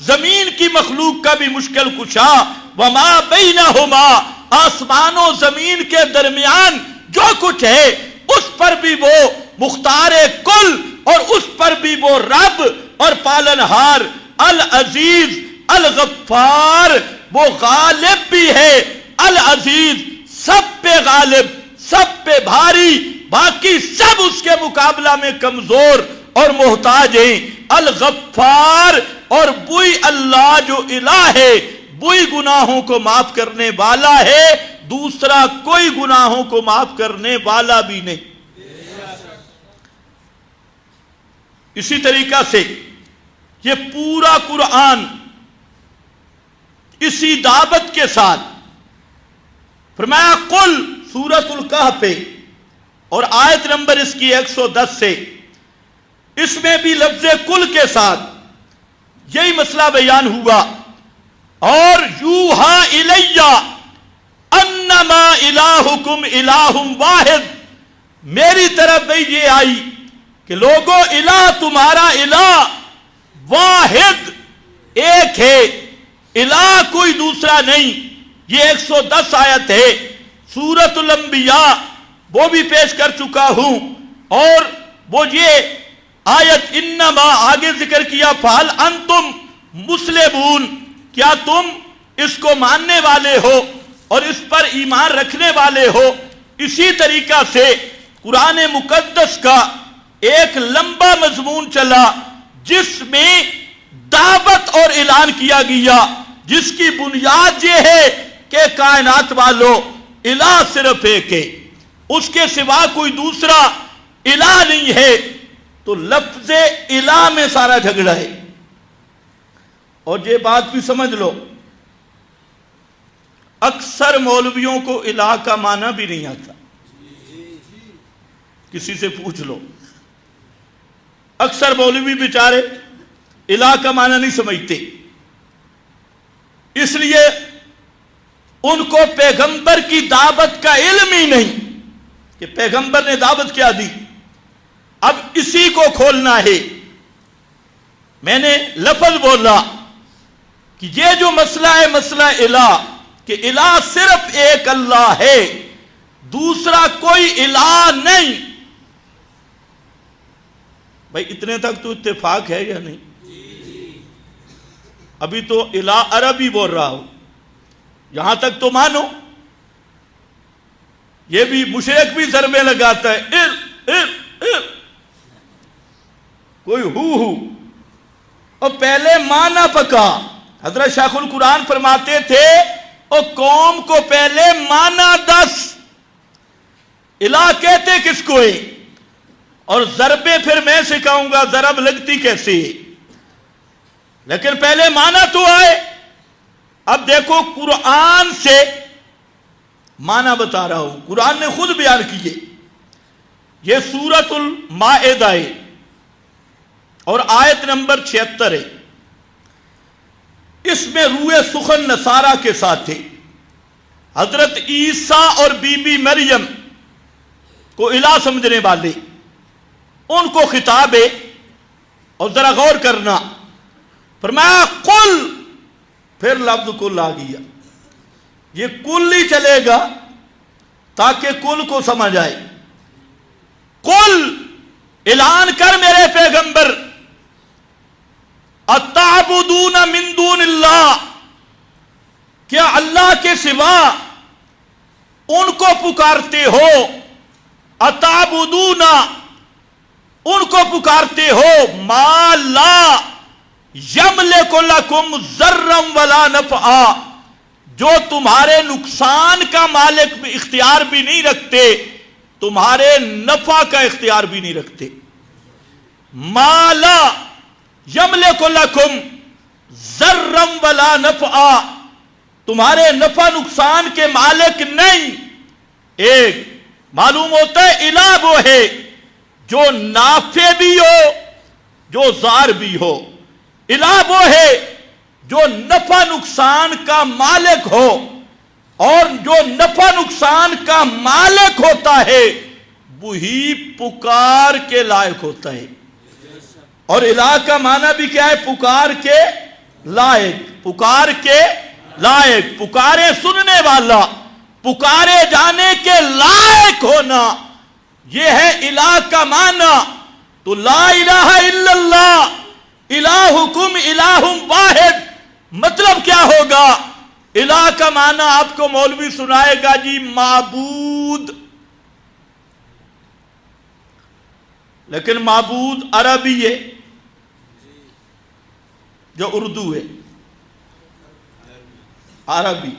زمین کی مخلوق کا بھی مشکل کشا، وما بینہما، آسمان و زمین کے درمیان جو کچھ ہے اس پر بھی وہ مختار کل، اور اس پر بھی وہ رب اور پالنہار. العزیز الغفار، وہ غالب بھی ہے. العزیز سب پہ غالب، سب پہ بھاری، باقی سب اس کے مقابلہ میں کمزور اور محتاج ہیں. الغفار، اور وہی اللہ جو الہ ہے وہی گناہوں کو معاف کرنے والا ہے، دوسرا کوئی گناہوں کو معاف کرنے والا بھی نہیں. اسی طریقہ سے یہ پورا قرآن اسی دعوت کے ساتھ فرمایا قل، سورۃ الکہف پہ، اور آیت نمبر اس کی 110 سے، اس میں بھی لفظ کل کے ساتھ یہی مسئلہ بیان ہوا. اور یوحا الیہ انما الہکم الہ واحد، میری طرف بھی یہ آئی کہ لوگوں الہ تمہارا الہ واحد ایک ہے، الہ کوئی دوسرا نہیں. یہ 110 آیت ہے. سورۃ الانبیاء وہ بھی پیش کر چکا ہوں. اور وہ یہ آیت انما آگے ذکر کیا، فہل انتم مسلمون، کیا تم اس کو ماننے والے ہو اور اس پر ایمان رکھنے والے ہو. اسی طریقہ سے قرآن مقدس کا ایک لمبا مضمون چلا جس میں دعوت اور اعلان کیا گیا، جس کی بنیاد یہ ہے کہ کائنات والوں الہ صرف ایک ہے، اس کے سوا کوئی دوسرا الہ نہیں ہے. تو لفظ الہ میں سارا جھگڑا ہے. اور یہ بات بھی سمجھ لو، اکثر مولویوں کو الہ کا معنی بھی نہیں آتا. کسی سے پوچھ لو، اکثر مولوی بیچارے الہ کا معنی نہیں سمجھتے. اس لیے ان کو پیغمبر کی دعوت کا علم ہی نہیں کہ پیغمبر نے دعوت کیا دی. اب اسی کو کھولنا ہے. میں نے لفظ بولا کہ یہ جو مسئلہ ہے، مسئلہ الہ، کہ الہ صرف ایک اللہ ہے، دوسرا کوئی الہ نہیں. بھائی اتنے تک تو اتفاق ہے یا نہیں؟ ابھی تو الہ عربی بول رہا ہوں، یہاں تک تو مانو. یہ بھی مشرک بھی ضربے لگاتا ہے، کوئی ہو اور پہلے مانا پکا. حضرت شیخ القرآن فرماتے تھے اور قوم کو پہلے مانا دس. الہ کہتے کس کو ہے؟ اور ضربے پھر میں سکھاؤں گا ضرب لگتی کیسے ہے، لیکن پہلے مانا تو آئے. اب دیکھو قرآن سے مانا بتا رہا ہوں، قرآن نے خود بیان کیے. یہ سورۃ المائدہ ہے اور آیت نمبر 76 ہے. اس میں روح سخن نصارہ کے ساتھ تھے. حضرت عیسیٰ اور بی بی مریم کو الہ سمجھنے والے، ان کو خطاب ہے. اور ذرا غور کرنا، فرمایا قل، پھر لفظ کل آ گیا. یہ کل ہی چلے گا تاکہ کل کو سمجھ آئے. قل، اعلان کر میرے پیغمبر، اتعبدون من دون اللہ، کیا اللہ کے سوا ان کو پکارتے ہو؟ اتعبدون، ان کو پکارتے ہو، ما لا یملک لکم ضرا ولا نفعا، جو تمہارے نقصان کا مالک بھی اختیار بھی نہیں رکھتے، تمہارے نفع کا اختیار بھی نہیں رکھتے۔ ما لا یملک لکم ضرا ولا نفعا، تمہارے نفع نقصان کے مالک نہیں۔ ایک معلوم ہوتا ہے الہ وہ ہے جو نافع بھی ہو، جو ضار بھی ہو۔ الہ وہ ہے جو نفع نقصان کا مالک ہو، اور جو نفع نقصان کا مالک ہوتا ہے وہی پکار کے لائق ہوتا ہے۔ اور الہ کا معنی بھی کیا ہے؟ پکار کے لائق، پکار کے لائق، پکارے سننے والا، پکارے جانے کے لائق ہونا، یہ ہے الہ کا معنی۔ تو لا الہ الا اللہ، الہکم الہ واحد، مطلب کیا ہوگا؟ الہ کا معنی آپ کو مولوی سنائے گا جی معبود، لیکن معبود عربی ہے جو اردو ہے، عربی۔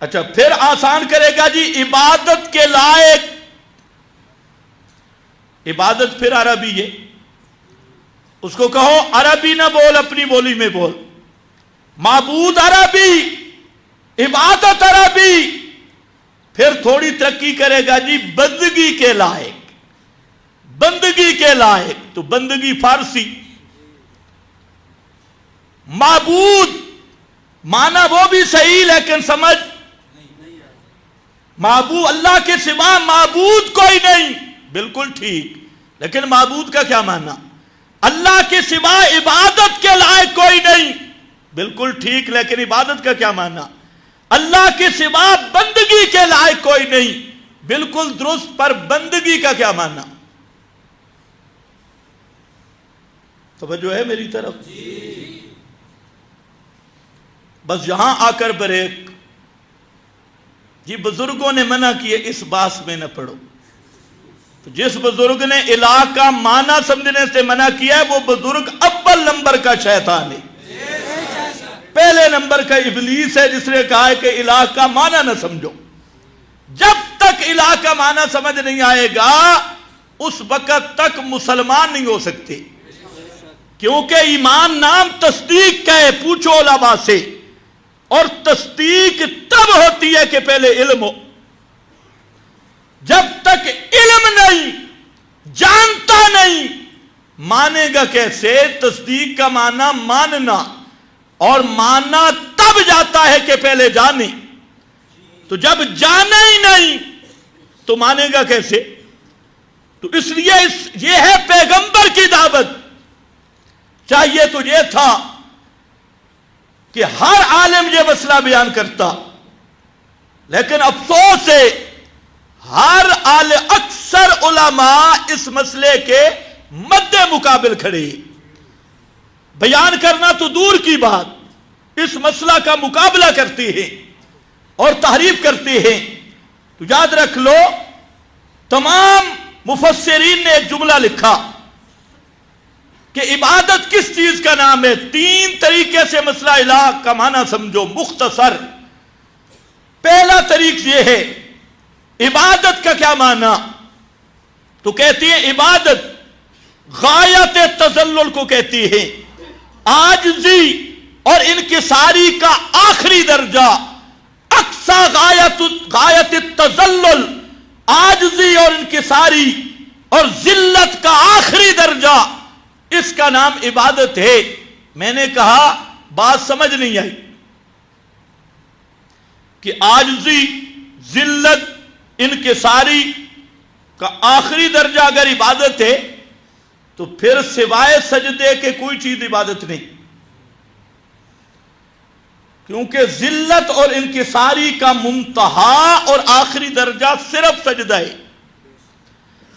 اچھا پھر آسان کرے گا جی عبادت کے لائق، عبادت پھر عربی ہے، اس کو کہو عربی نہ بول، اپنی بولی میں بول۔ معبود عربی، عبادت عربی، پھر تھوڑی ترقی کرے گا جی بندگی کے لائق، بندگی کے لائق، تو بندگی فارسی۔ معبود معنی وہ بھی صحیح، لیکن سمجھ معبود اللہ کے سوا معبود کوئی نہیں، بالکل ٹھیک، لیکن معبود کا کیا معنی؟ اللہ کے سوا عبادت کے لائق کوئی نہیں، بالکل ٹھیک، لیکن عبادت کا کیا معنی؟ اللہ کے سوا بندگی کے لائق کوئی نہیں، بالکل درست، پر بندگی کا کیا معنی؟ توجہ ہے میری طرف؟ بس یہاں آ کر بریک۔ جی بزرگوں نے منع کیے اس باس میں نہ پڑھو، تو جس بزرگ نے الہ کا معنی سمجھنے سے منع کیا ہے وہ بزرگ اول نمبر کا شیطان ہے، پہلے نمبر کا ابلیس ہے، جس نے کہا ہے کہ الہ کا معنی نہ سمجھو۔ جب تک الہ کا معنی سمجھ نہیں آئے گا اس وقت تک مسلمان نہیں ہو سکتے، کیونکہ ایمان نام تصدیق کا ہے، پوچھو علماء سے، اور تصدیق تب ہوتی ہے کہ پہلے علم ہو۔ جب تک علم نہیں، جانتا نہیں، مانے گا کیسے؟ تصدیق کا معنی ماننا، اور ماننا تب جاتا ہے کہ پہلے جانے، تو جب جانا ہی نہیں تو مانے گا کیسے؟ تو اس لیے یہ ہے پیغمبر کی دعوت۔ چاہیے تو یہ تھا کہ ہر عالم یہ مسئلہ بیان کرتا، لیکن افسوس ہے ہر عالم، اکثر علماء اس مسئلے کے مد مقابل کھڑے، بیان کرنا تو دور کی بات، اس مسئلہ کا مقابلہ کرتے ہیں اور تحریف کرتے ہیں۔ تو یاد رکھ لو، تمام مفسرین نے ایک جملہ لکھا کہ عبادت کس چیز کا نام ہے؟ تین طریقے سے مسئلہ الہ کا معنی سمجھو مختصر۔ پہلا طریق یہ ہے، عبادت کا کیا معنی؟ تو کہتی ہیں عبادت غایت تذلل کو کہتی ہے، عاجزی اور انکساری کا آخری درجہ، اقصی غایت التذلل، عاجزی اور انکساری اور ذلت کا آخری درجہ، اس کا نام عبادت ہے۔ میں نے کہا بات سمجھ نہیں آئی کہ عاجزی، ذلت، انکساری کا آخری درجہ اگر عبادت ہے تو پھر سوائے سجدے کے کوئی چیز عبادت نہیں، کیونکہ ذلت اور انکساری کا منتہا اور آخری درجہ صرف سجدہ ہے۔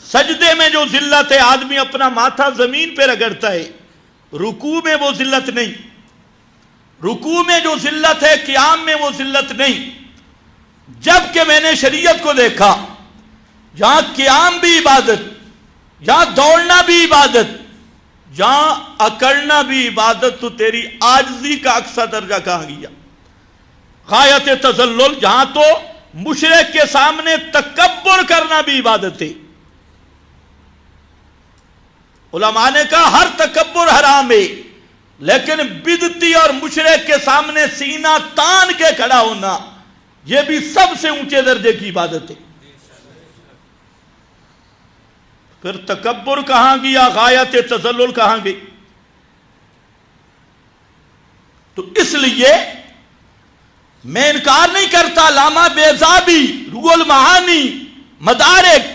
سجدے میں جو ذلت ہے، آدمی اپنا ماتھا زمین پہ رگڑتا ہے، رکوع میں وہ ذلت نہیں، رکوع میں جو ذلت ہے قیام میں وہ ذلت نہیں. جبکہ میں نے شریعت کو دیکھا جہاں قیام بھی عبادت، جہاں دوڑنا بھی عبادت، جہاں اکڑنا بھی عبادت، تو تیری عاجزی کا اقصی درجہ کہاں گیا؟ غایت تذلل، جہاں تو مشرک کے سامنے تکبر کرنا بھی عبادت ہے. علماء نے کہا ہر تکبر حرام ہے، لیکن بدعتی اور مشرک کے سامنے سینہ تان کے کھڑا ہونا یہ بھی سب سے اونچے درجے کی عبادت ہے. پھر تکبر کہاں گیا، غایت تذلل کہاں گئی؟ تو اس لیے میں انکار نہیں کرتا، علامہ بیضاوی، روح المعانی، مدارک،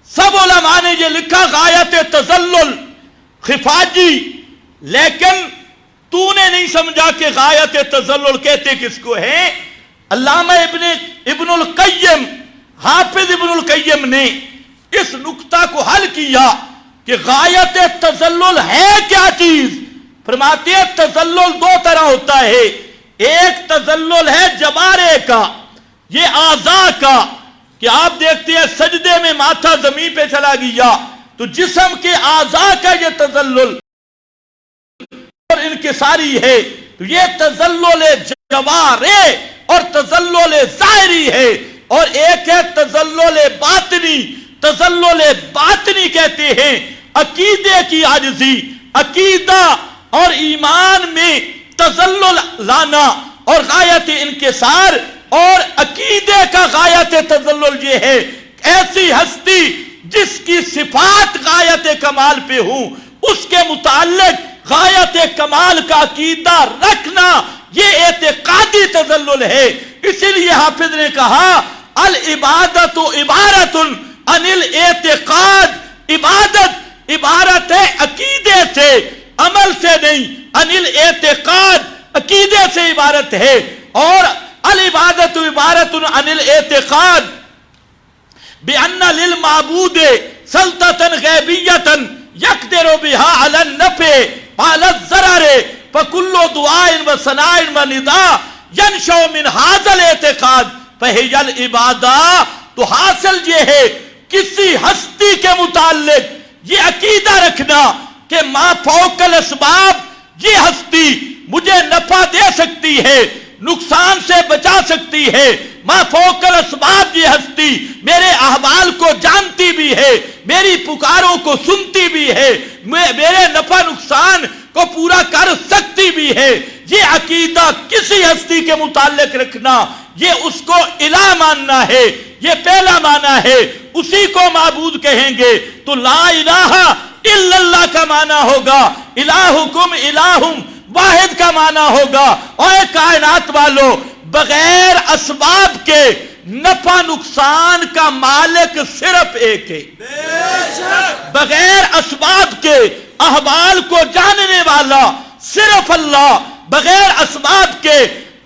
سب علماء نے یہ لکھا غایت تذلل خفاجی، لیکن تو نے نہیں سمجھا کہ غایت تذلل کہتے کس کو ہیں. علامہ ابن القیم، حافظ ابن القیم نے اس نقطہ کو حل کیا کہ غایت تذلل ہے کیا چیز. فرماتے ہیں تذلل دو طرح ہوتا ہے، ایک تذلل ہے جبارے کا، یہ اعضاء کا، کہ آپ دیکھتے ہیں سجدے میں ماتھا زمین پہ چلا گیا تو جسم کے اعضاء کا یہ تذلل اور انکساری ہے. تو یہ تذلل جوارے اور تذلل ظاہری ہے، اور ایک ہے تذلل باطنی. تذلل باطنی کہتے ہیں عقیدے کی عاجزی، عقیدہ اور ایمان میں تذلل لانا اور غایت انکسار، اور عقیدے کا غایت تذلل یہ ہے ایسی ہستی جس کی صفات غایت کمال پہ ہوں اس کے متعلق غایت کمال کا عقیدہ رکھنا، یہ اعتقادی تذلل ہے. اسی لیے حافظ نے کہا العبادت عبارت عن الاعتقاد، عبادت عبارت ہے عقیدے سے، عمل سے نہیں. عن الاعتقاد عقیدے سے عبارت ہے، اور العبادت عبارت عن الاعتقاد بأن للمعبود سلطة غیبیة يقدر بها على النفع وعلى الضرر فكل دعاء وثناء ونداء ينشأ من هذا الاعتقاد فهي العبادة. تو حاصل یہ ہے کسی ہستی کے متعلق یہ عقیدہ رکھنا کہ ما فوق الاسباب یہ ہستی مجھے نفع دے سکتی ہے، نقصان سے بچا سکتی ہے. ما فوق الاسباب یہ ہستی میرے احوال کو جانتی بھی ہے، میری پکاروں کو سنتی بھی ہے، میرے نفع نقصان کو پورا کر سکتی بھی ہے. یہ عقیدہ کسی ہستی کے متعلق رکھنا یہ اس کو الہ ماننا ہے. یہ پہلا معنی ہے، اسی کو معبود کہیں گے تو لا الہ الا اللہ کا معنی ہوگا، الہکم الہ واحد کا معنی ہوگا. اور کائنات والوں، بغیر اسباب کے نفع نقصان کا مالک صرف ایک ہے. بغیر اسباب کے احوال کو جاننے والا صرف اللہ، بغیر اسباب کے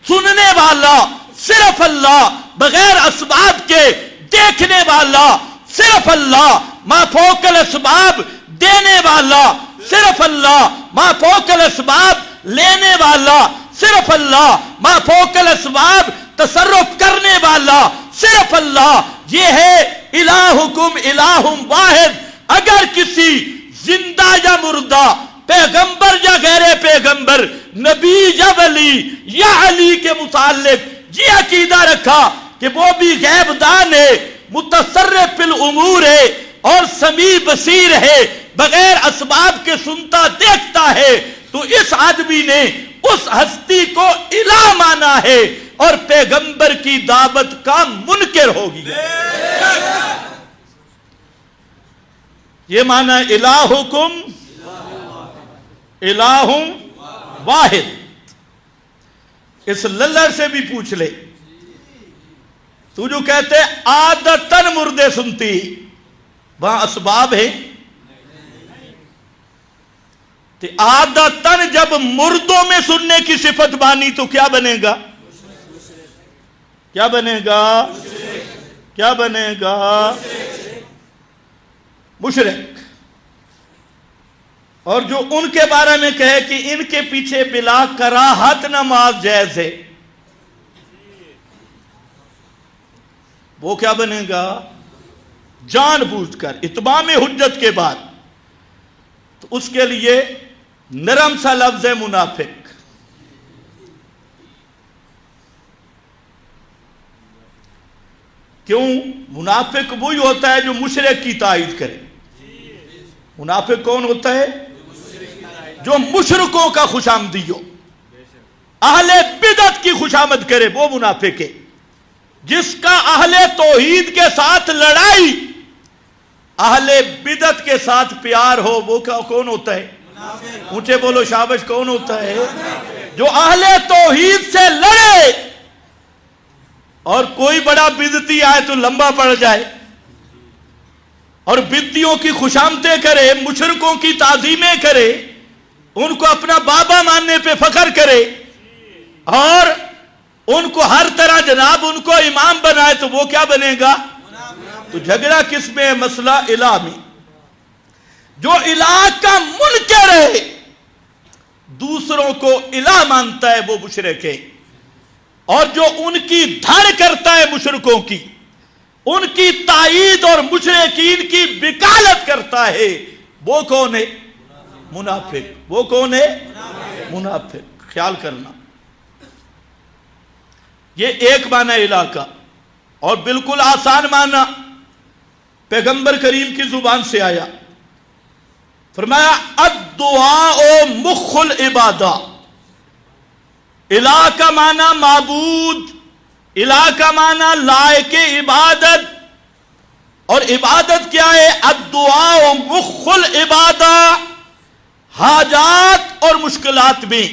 سننے والا صرف اللہ، بغیر اسباب کے دیکھنے والا صرف اللہ، ما فوق الاسباب دینے والا صرف اللہ، ما فوق الاسباب لینے والا صرف اللہ، ما فوق الاسباب تصرف کرنے والا صرف اللہ. یہ ہے الہکم الہ واحد. اگر کسی زندہ یا مردہ، پیغمبر یا غیر پیغمبر، نبی یا ولی یا علی کے متعلق یہ عقیدہ رکھا کہ وہ بھی غیب دان ہے، متصرف فی الامور ہے اور سمیع بصیر ہے، بغیر اسباب کے سنتا دیکھتا ہے، تو اس آدمی نے اس ہستی کو الہ مانا ہے اور پیغمبر کی دعوت کا منکر ہوگی. یہ مانا الہکم الہ واحد. اس للر سے بھی پوچھ لے، تو جو کہتے عادتاً مردے سنتی، وہاں اسباب ہے؟ عادتاً جب مردوں میں سننے کی صفت بانی تو کیا بنے گا؟ کیا بنے گا؟ کیا بنے گا؟ مشرک. اور جو ان کے بارے میں کہے کہ ان کے پیچھے بلا کراہت نماز جائز ہے، وہ کیا بنے گا؟ جان بوجھ کر اتمام حجت کے بعد تو اس کے لیے نرم سا لفظ ہے منافق۔ کیوں؟ منافق وہی ہوتا ہے جو مشرک کی تائید کرے۔ منافق کون ہوتا ہے؟ جو مشرکوں کا خوشامدی ہو، اہل بدعت کی خوشامد کرے، وہ منافق ہے۔ جس کا اہل توحید کے ساتھ لڑائی، اہل بدعت کے ساتھ پیار ہو، وہ کون ہوتا ہے؟ اونچے بولو شابش، کون ہوتا ہے؟ جو اہل توحید سے لڑے اور کوئی بڑا بدعتی آئے تو لمبا پڑ جائے اور بدعتیوں کی خوشامدیں کرے، مشرکوں کی تعظیمیں کرے، ان کو اپنا بابا ماننے پہ فخر کرے اور ان کو ہر طرح جناب ان کو امام بنائے، تو وہ کیا بنے گا؟ تو جھگڑا کس میں ہے؟ مسئلہ الہ میں۔ جو الہ کا منکر ہے، دوسروں کو الہ مانتا ہے، وہ مشرک ہے۔ اور جو ان کی دھڑ کرتا ہے مشرکوں کی، ان کی تائید اور مشرکین کی وکالت کرتا ہے، وہ کون ہے؟ منافق۔ وہ کون ہے؟ منافق۔ خیال کرنا، یہ ایک معنی الہ کا، اور بالکل آسان معنی پیغمبر کریم کی زبان سے آیا۔ فرمایا الدعاء مخ العبادہ۔ الہ کا معنی معبود، الہ کا معنی لائق عبادت، اور عبادت کیا ہے؟ الدعاء مخ العبادہ، حاجات اور مشکلات میں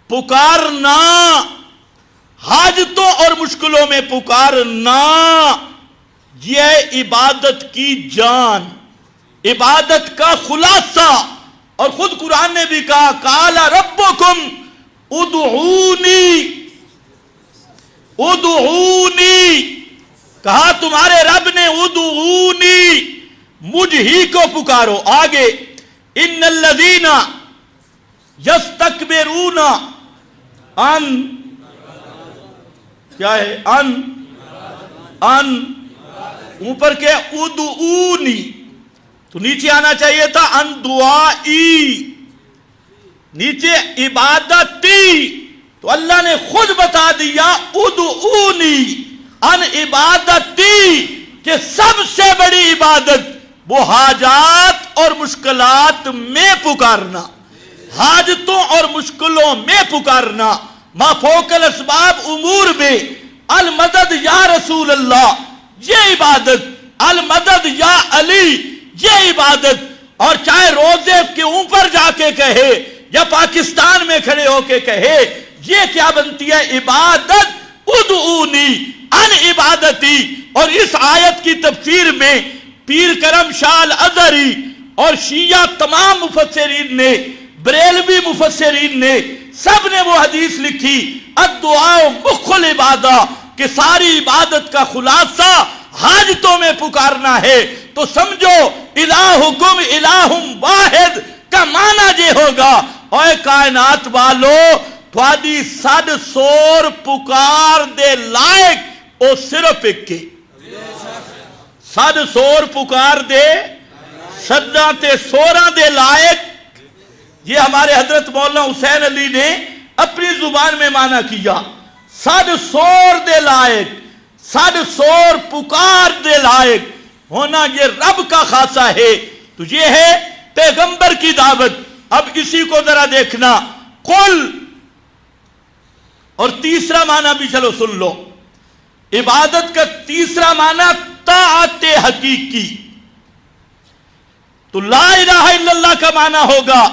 پکارنا، حاجتوں اور مشکلوں میں پکارنا، یہ عبادت کی جان، عبادت کا خلاصہ۔ اور خود قرآن نے بھی کہا قال ربکم ادعونی، ادعونی، کہا تمہارے رب نے ادعونی، مجھ ہی کو پکارو۔ آگے ان الذین یستکبرون ان، کیا ہے؟ ان اوپر کے ادعونی، تو نیچے آنا چاہیے تھا ان دعائی، نیچے عبادتی، تو اللہ نے خود بتا دیا ادعونی ان عبادتی، کہ سب سے بڑی عبادت وہ حاجات اور مشکلات میں پکارنا، حاجتوں اور مشکلوں میں پکارنا، ما فوق الاسباب امور میں المدد یا رسول اللہ، یہ عبادت، المدد یا علی، یہ عبادت۔ اور چاہے روزے کے اوپر جا کے کہے یا پاکستان میں کھڑے ہو کے کہے، یہ کیا بنتی ہے؟ عبادت۔ ادعونی ان عبادتی۔ اور اس آیت کی تفسیر میں پیر کرم شاہ الازہری اور شیعہ تمام مفسرین نے، بریلوی مفسرین نے، سب نے وہ حدیث لکھی الدعاء مخ العبادہ، کہ ساری عبادت کا خلاصہ حاجتوں میں پکارنا ہے۔ تو سمجھو الہکم الہ واحد کا معنی یہ ہوگا، اے کائنات والو تھوڑی سد سور پکار دے لائق او صرف ایک کے، سد سور پکار دے سداں تے سوراں دے لائق۔ یہ ہمارے حضرت مولانا حسین علی نے اپنی زبان میں معنی کیا، سد سور دے لائق، سد سور پکار دے لائق ہونا یہ رب کا خاصہ ہے۔ تو یہ ہے پیغمبر کی دعوت۔ اب اسی کو ذرا دیکھنا، قل، اور تیسرا معنی بھی چلو سن لو، عبادت کا تیسرا معنی طاعت حقیقی۔ تو لا الہ الا اللہ کا معنی ہوگا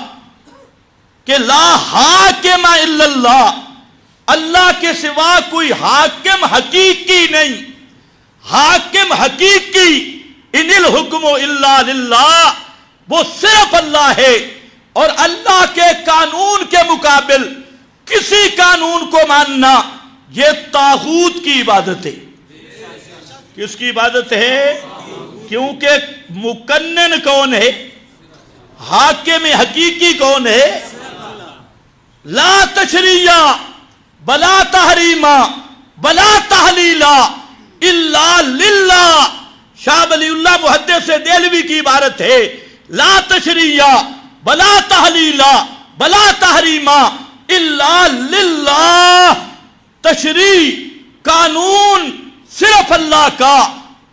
کہ لا حاکم الا اللہ، اللہ کے سوا کوئی حاکم حقیقی نہیں۔ حاکم حقیقی ان الحکم الا للہ، وہ صرف اللہ ہے، اور اللہ کے قانون کے مقابل کسی قانون کو ماننا یہ طاغوت کی عبادت ہے۔ کس کی عبادت ہے؟ کیونکہ مقنن کون ہے؟ حاکم حقیقی کون ہے؟ لا تشریع بلا تحریما بلا تحلیلا الا للہ. شاہ ولی اللہ محدث دہلوی کی عبارت ہے لا تشریع بلا تحلیلا بلا تحریما الا للہ. تشریع قانون صرف اللہ کا،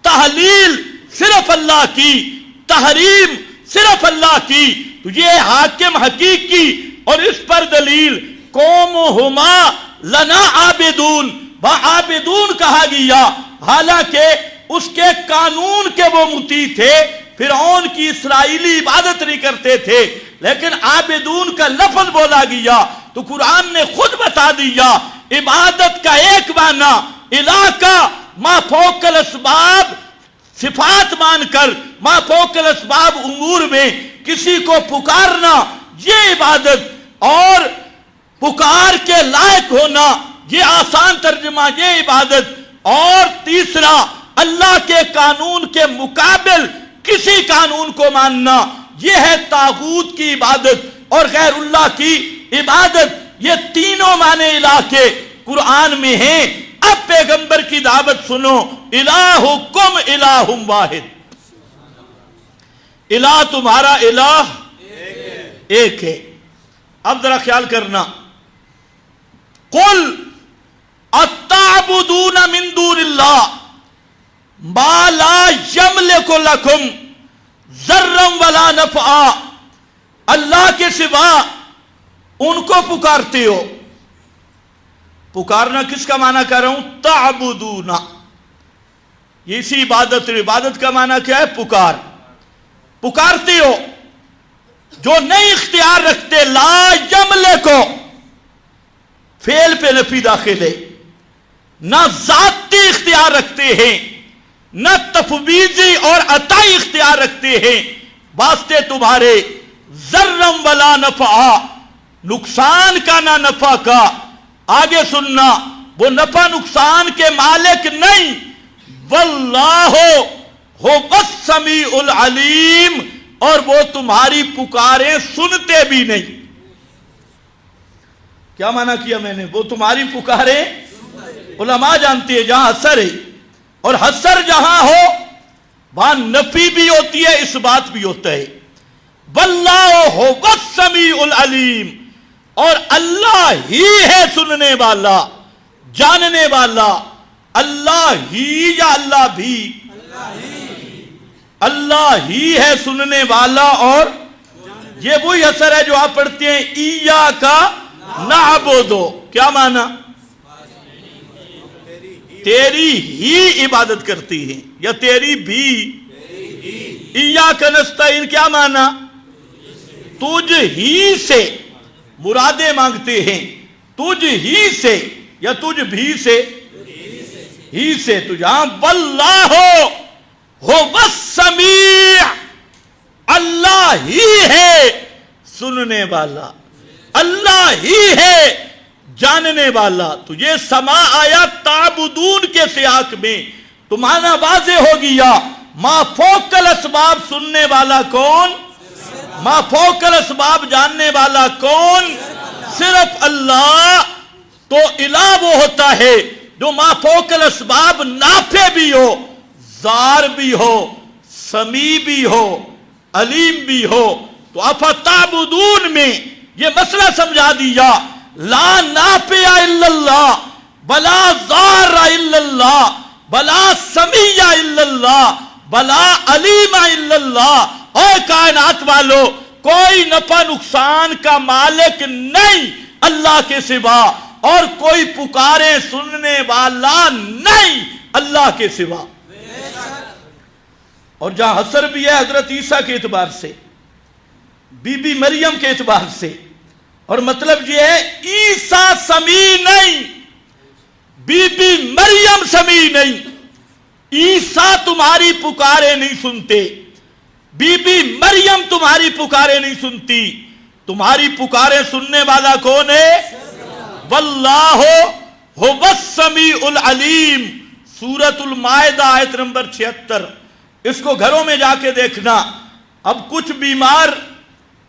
تحلیل صرف اللہ کی، تحریم صرف اللہ کی. تو یہ حاکم حقیقی اور اس پر دلیل قومہما لنا عابدون، عابدون کہا گیا حالانکہ اس کے قانون کے وہ مطیع تھے. فرعون کی اسرائیلی عبادت نہیں کرتے تھے لیکن عابدون کا لفظ بولا گیا تو قرآن نے خود بتا دیا عبادت کا ایک معنی الہ کا ما فوق الاسباب صفات مان کر ما فوق الاسباب امور میں کسی کو پکارنا یہ عبادت، اور پکار کے لائق ہونا یہ آسان ترجمہ یہ عبادت. اور تیسرا اللہ کے قانون کے مقابل کسی قانون کو ماننا یہ ہے طاغوت کی عبادت اور غیر اللہ کی عبادت. یہ تینوں معنی الہ کے قرآن میں ہیں. اب پیغمبر کی دعوت سنو، الہکم الہ واحد، الہ تمہارا الہ ایک ہے. اب ذرا خیال کرنا، قل اتعبدون من دون اللہ ما لا یملک لکم ضرا ولا نفعا. اللہ کے سوا ان کو پکارتے ہو. پکارنا کس کا معنی کر رہا ہوں؟ تعبدون. یہ اسی عبادت، عبادت کا معنی کیا ہے؟ پکار. پکارتے ہو جو نہیں اختیار رکھتے. لا یملکو فعل پہ نفی داخل ہے، نہ ذاتی اختیار رکھتے ہیں نہ تفویضی اور عطائی اختیار رکھتے ہیں واسطے تمہارے. ضرم ولا نفع، نقصان کا نہ نفع کا. آگے سننا، وہ نفع نقصان کے مالک نہیں. واللہ هو السمیع العلیم، اور وہ تمہاری پکاریں سنتے بھی نہیں. کیا معنی کیا میں نے؟ وہ تمہاری پکاریں علماء جانتے ہیں جہاں حسر ہے، اور حسر جہاں ہو وہاں نفی بھی ہوتی ہے اس بات بھی ہوتا ہے. واللہ هو السمیع العلیم، اور اللہ ہی ہے سننے والا جاننے والا. اللہ ہی یا اللہ بھی؟ اللہ ہی ہے سننے والا. اور یہ وہی اثر ہے جو آپ پڑھتے ہیں ایاک نعبدو. کیا معنی؟ تیری ہی عبادت کرتی ہیں یا تیری بھی. ایاک نستعین کیا معنی؟ تجھ ہی سے مرادیں مانگتے ہیں. تجھ ہی سے یا تجھ بھی سے؟ ہی سے. تو جہاں واللہ هو السمیع، اللہ ہی ہے سننے والا، اللہ ہی ہے جاننے والا. تو یہ سما آیا تعبدون کے سیاق میں تو معنی واضح ہو گیا. ما فوق الاسباب سننے والا کون؟ ما فوق الاسباب جاننے والا کون؟ صرف اللہ. تو الہ وہ ہوتا ہے جو ما فوق الاسباب نافع بھی ہو، زار بھی ہو، سمیع بھی ہو، علیم بھی ہو. تو افتعبدون میں یہ مسئلہ سمجھا دیا. لا نافع الا اللہ بلا ضار الا اللہ بلا سمیع الا اللہ بلا علیم الا اللہ. اے کائنات والو، کوئی نفع نقصان کا مالک نہیں اللہ کے سوا، اور کوئی پکارے سننے والا نہیں اللہ کے سوا. اور جہاں حسر بھی ہے حضرت عیسیٰ کے اعتبار سے، بی بی مریم کے اعتبار سے، اور مطلب یہ ہے عیسیٰ سمیع نہیں، بی بی مریم سمیع نہیں. عیسیٰ تمہاری پکارے نہیں سنتے، بی بی مریم تمہاری پکارے نہیں سنتی. تمہاری پکارے سننے والا کون ہے؟ واللہ هو السمیع العلیم. سورۃ المائدہ آیت نمبر 76. اس کو گھروں میں جا کے دیکھنا. اب کچھ بیمار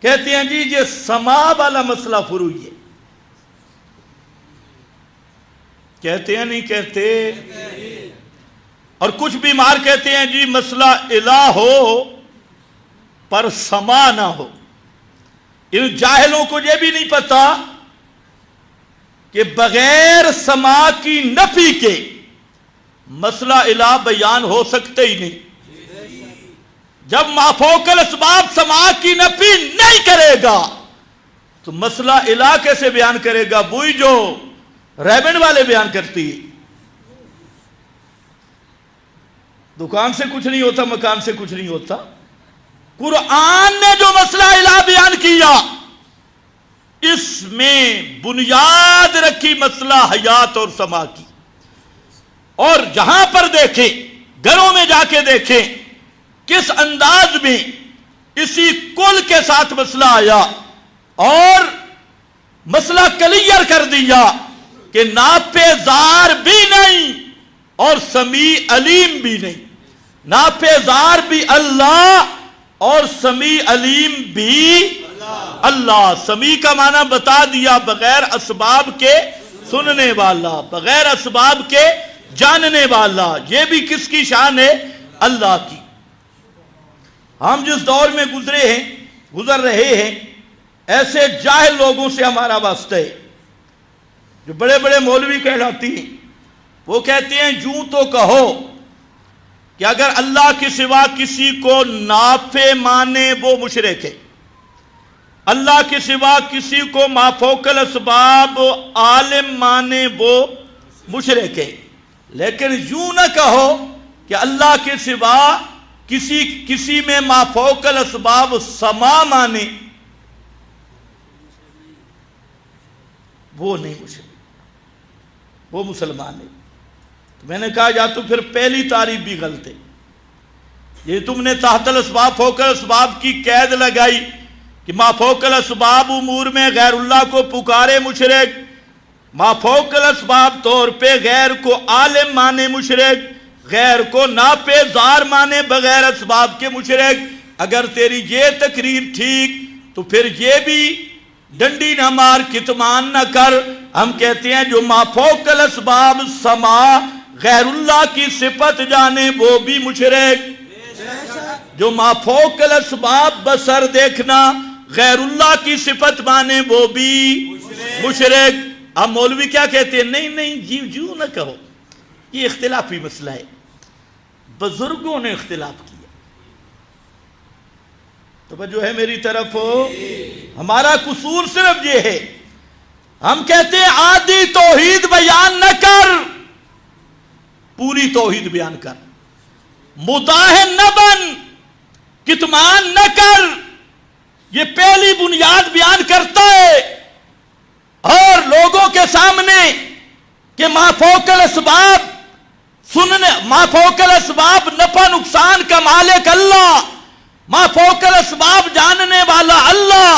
کہتے ہیں جی یہ سما والا مسئلہ فروعی ہے. کہتے ہیں نہیں کہتے؟ اور کچھ بیمار کہتے ہیں جی مسئلہ الہ ہو پر سما نہ ہو. ان جاہلوں کو یہ بھی نہیں پتا کہ بغیر سما کی نفی کے مسئلہ الہ بیان ہو سکتے ہی نہیں. جب ما فوق الاسباب سما کی نفی نہیں کرے گا تو مسئلہ الہ کیسے بیان کرے گا؟ وہی جو ریبن والے بیان کرتی ہے. دکان سے کچھ نہیں ہوتا، مکان سے کچھ نہیں ہوتا. قرآن نے جو مسئلہ الہ بیان کیا اس میں بنیاد رکھی مسئلہ حیات اور سما کی. اور جہاں پر دیکھیں، گھروں میں جا کے دیکھیں کس انداز میں اسی کل کے ساتھ مسئلہ آیا اور مسئلہ کلیئر کر دیا کہ ناپیزار بھی نہیں اور سمیع علیم بھی نہیں. ناپیزار بھی اللہ اور سمیع علیم بھی اللہ. سمیع کا معنی بتا دیا، بغیر اسباب کے سننے والا، بغیر اسباب کے جاننے والا. یہ بھی کس کی شان ہے؟ اللہ کی. ہم جس دور میں گزر رہے ہیں ایسے جاہل لوگوں سے ہمارا واسطہ ہے جو بڑے بڑے مولوی کہلاتی ہیں. وہ کہتے ہیں یوں تو کہو کہ اگر اللہ کے سوا کسی کو نافع مانے وہ مشرک ہے، اللہ کے سوا کسی کو ما فوق الاسباب عالم مانے وہ مشرک ہے. لیکن یوں نہ کہو کہ اللہ کے سوا کسی میں ما فوق الاسباب سما مانے وہ نہیں مشرک، وہ مسلمان ہے. تو میں نے کہا یا تو پھر پہلی تعریف بھی غلط ہے. یہ تم نے تحت الاسباب فوق الاسباب کی قید لگائی کہ ما فوق الاسباب امور میں غیر اللہ کو پکارے مشرک، ما فوق الاسباب طور پہ غیر کو عالم مانے مشرک، غیر کو ناپیزار مانے بغیر اسباب کے مشرک. اگر تیری یہ تقریر ٹھیک تو پھر یہ بھی ڈنڈی نہ مار، کتمان نہ کر. ہم کہتے ہیں جو ما فوق الاسباب سما غیر اللہ کی صفت جانے وہ بھی مشرک، جو ما فوق الاسباب بصر دیکھنا غیر اللہ کی صفت مانے وہ بھی مشرک. اب مولوی کیا کہتے ہیں؟ نہیں یوں نہ کہو، یہ اختلافی مسئلہ ہے، بزرگوں نے اختلاف کیا. توجہ ہے میری طرف؟ ہمارا قصور صرف یہ ہے، ہم کہتے ہیں آدھی توحید بیان نہ کر، پوری توحید بیان کر. مداہن نہ بن، کتمان نہ کر. یہ پہلی بنیاد بیان کرتا ہے اور لوگوں کے سامنے کہ ما فوق الاسباب سننے، ما فوق الاسباب نفع نقصان کا مالک اللہ، ما فوق الاسباب جاننے والا اللہ،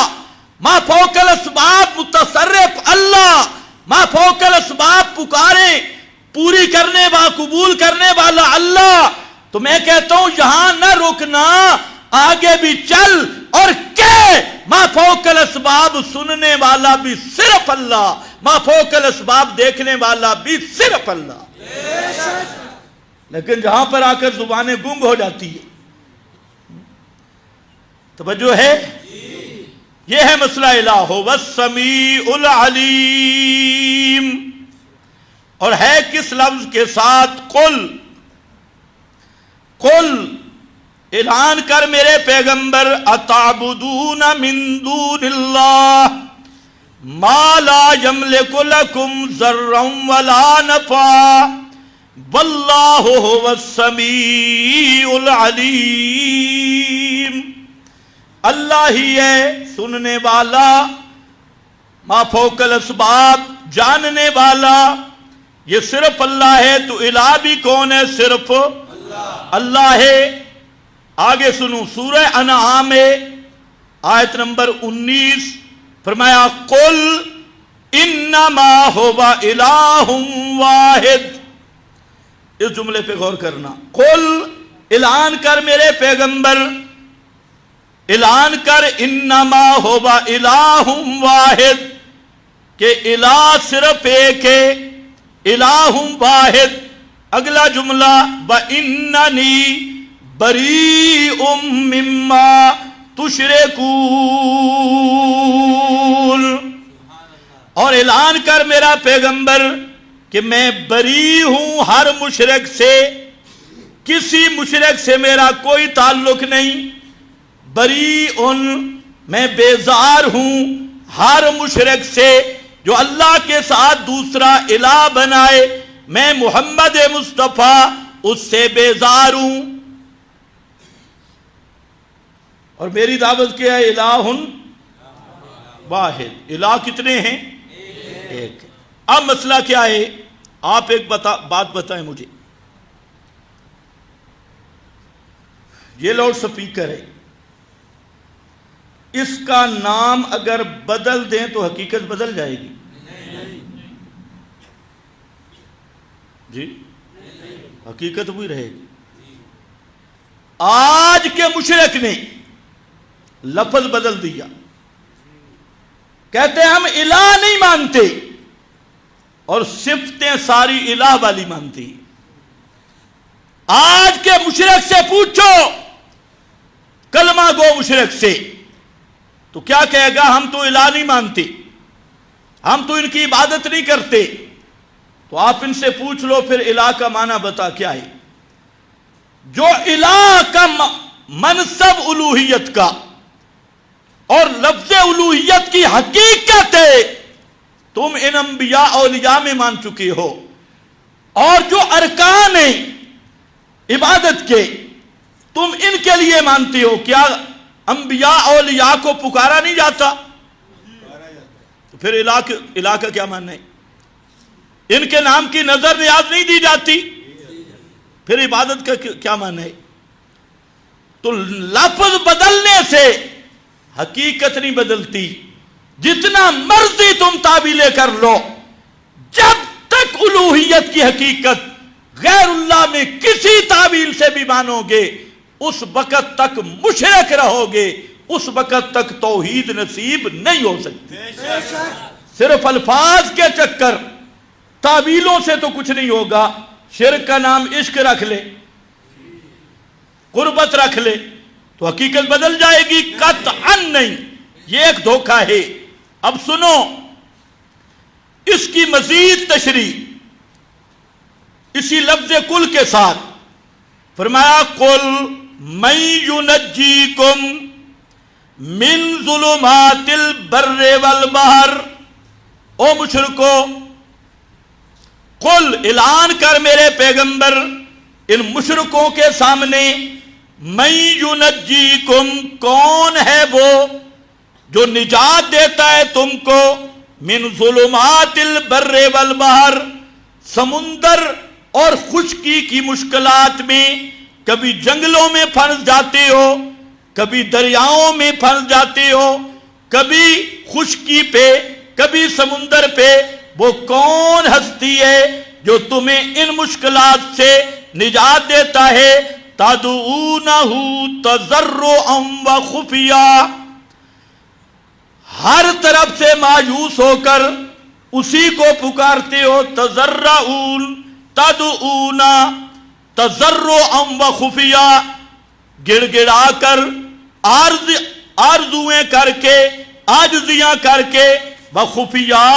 ما فوق الاسباب متصرف اللہ، ما فوق الاسباب پکاریں پوری کرنے والا قبول کرنے والا اللہ. تو میں کہتا ہوں یہاں نہ رکنا، آگے بھی چل اور کہ ما فوق الاسباب سننے والا بھی صرف اللہ، ما فوق الاسباب دیکھنے والا بھی صرف اللہ. لیکن جہاں پر آ کر زبانیں گنگ ہو جاتی ہے. توجہ ہے؟ یہ ہے مسئلہ الہ والسمیع العلیم. اور ہے کس لفظ کے ساتھ؟ قل اعلان کر میرے پیغمبر، اتعبدون من دون اللہ ما لا یملک لکم ضرا ولا نفعا واللہ هو السمیع العلیم. اللہ ہی ہے سننے والا، ما فوق الاسباب جاننے والا. یہ صرف اللہ ہے. تو الہ بھی کون ہے؟ صرف اللہ ہے. آگے سنو، سورہ انعام آیت نمبر 19 فرمایا قل انما هو الہ واحد. اس جملے پہ غور کرنا. قل اعلان کر میرے پیغمبر اعلان کر انما ہوا الہ واحد، کہ الہ صرف ایک ہے، الہ واحد۔ اگلا جملہ وَإِنَّنِي بَرِيءٌ مِّمَّا تُشْرِكُونَ، اور اعلان کر میرا پیغمبر کہ میں بری ہوں ہر مشرک سے، کسی مشرک سے میرا کوئی تعلق نہیں۔ بریء، میں بیزار ہوں ہر مشرک سے جو اللہ کے ساتھ دوسرا الہ بنائے، میں محمد مصطفیٰ اس سے بیزار ہوں۔ اور میری دعوت کیا ہے؟ الہ واحد۔ الہ کتنے ہیں؟ ایک۔ اب مسئلہ کیا ہے؟ آپ ایک بات بتائیں مجھے، یہ لاؤڈ سپیکر ہے، اس کا نام اگر بدل دیں تو حقیقت بدل جائے گی؟ جی، حقیقت وہی رہے گی۔ آج کے مشرک نے لفظ بدل دیا، کہتے ہیں ہم الہ نہیں مانتے، اور صفتیں ساری الہ والی مانتی۔ آج کے مشرک سے پوچھو، کلمہ گو مشرک سے، تو کیا کہے گا؟ ہم تو الہ نہیں مانتے، ہم تو ان کی عبادت نہیں کرتے۔ تو آپ ان سے پوچھ لو پھر الہ کا معنی بتا کیا ہے؟ جو الہ کا منصب الوہیت کا اور لفظ الوہیت کی حقیقت ہے، تم ان انبیاء اولیاء میں مان چکے ہو، اور جو ارکان ہیں عبادت کے تم ان کے لیے مانتے ہو۔ کیا انبیاء اولیاء کو پکارا نہیں جاتا؟ تو پھر الہ کا کیا معنی ہے؟ ان کے نام کی نظر نیاز نہیں دی جاتی، پھر عبادت کا کیا معنی ہے؟ تو لفظ بدلنے سے حقیقت نہیں بدلتی، جتنا مرضی تم تعبیلیں کر لو، جب تک الوہیت کی حقیقت غیر اللہ میں کسی تعبیل سے بھی مانو گے، اس وقت تک مشرک رہو گے، اس وقت تک توحید نصیب نہیں ہو سکتی۔ صرف الفاظ کے چکر، تعبیلوں سے تو کچھ نہیں ہوگا۔ شرک کا نام عشق رکھ لے، قربت رکھ لے، تو حقیقت بدل جائے گی؟ قطعاً نہیں، یہ ایک دھوکہ ہے۔ اب سنو اس کی مزید تشریح اسی لفظ کل کے ساتھ، فرمایا قل من ینجیکم من ظلمات البر والبحر، او مشرکو، قل اعلان کر میرے پیغمبر ان مشرکوں کے سامنے، من ینجیکم، کون ہے وہ جو نجات دیتا ہے تم کو، من ظلمات البر والبحر، سمندر اور خشکی کی مشکلات میں، کبھی جنگلوں میں پھنس جاتے ہو، کبھی دریاؤں میں پھنس جاتے ہو، کبھی خشکی پہ، کبھی سمندر پہ، وہ کون ہستی ہے جو تمہیں ان مشکلات سے نجات دیتا ہے؟ تدعونہ تضرعا وخفیا، ہر طرف سے مایوس ہو کر اسی کو پکارتے ہو، تضرعون، تدعونا، تضرعا وخفیا، گڑ گڑا کر، آرزویں کر کے، عاجزیاں کر کے، وخفیا،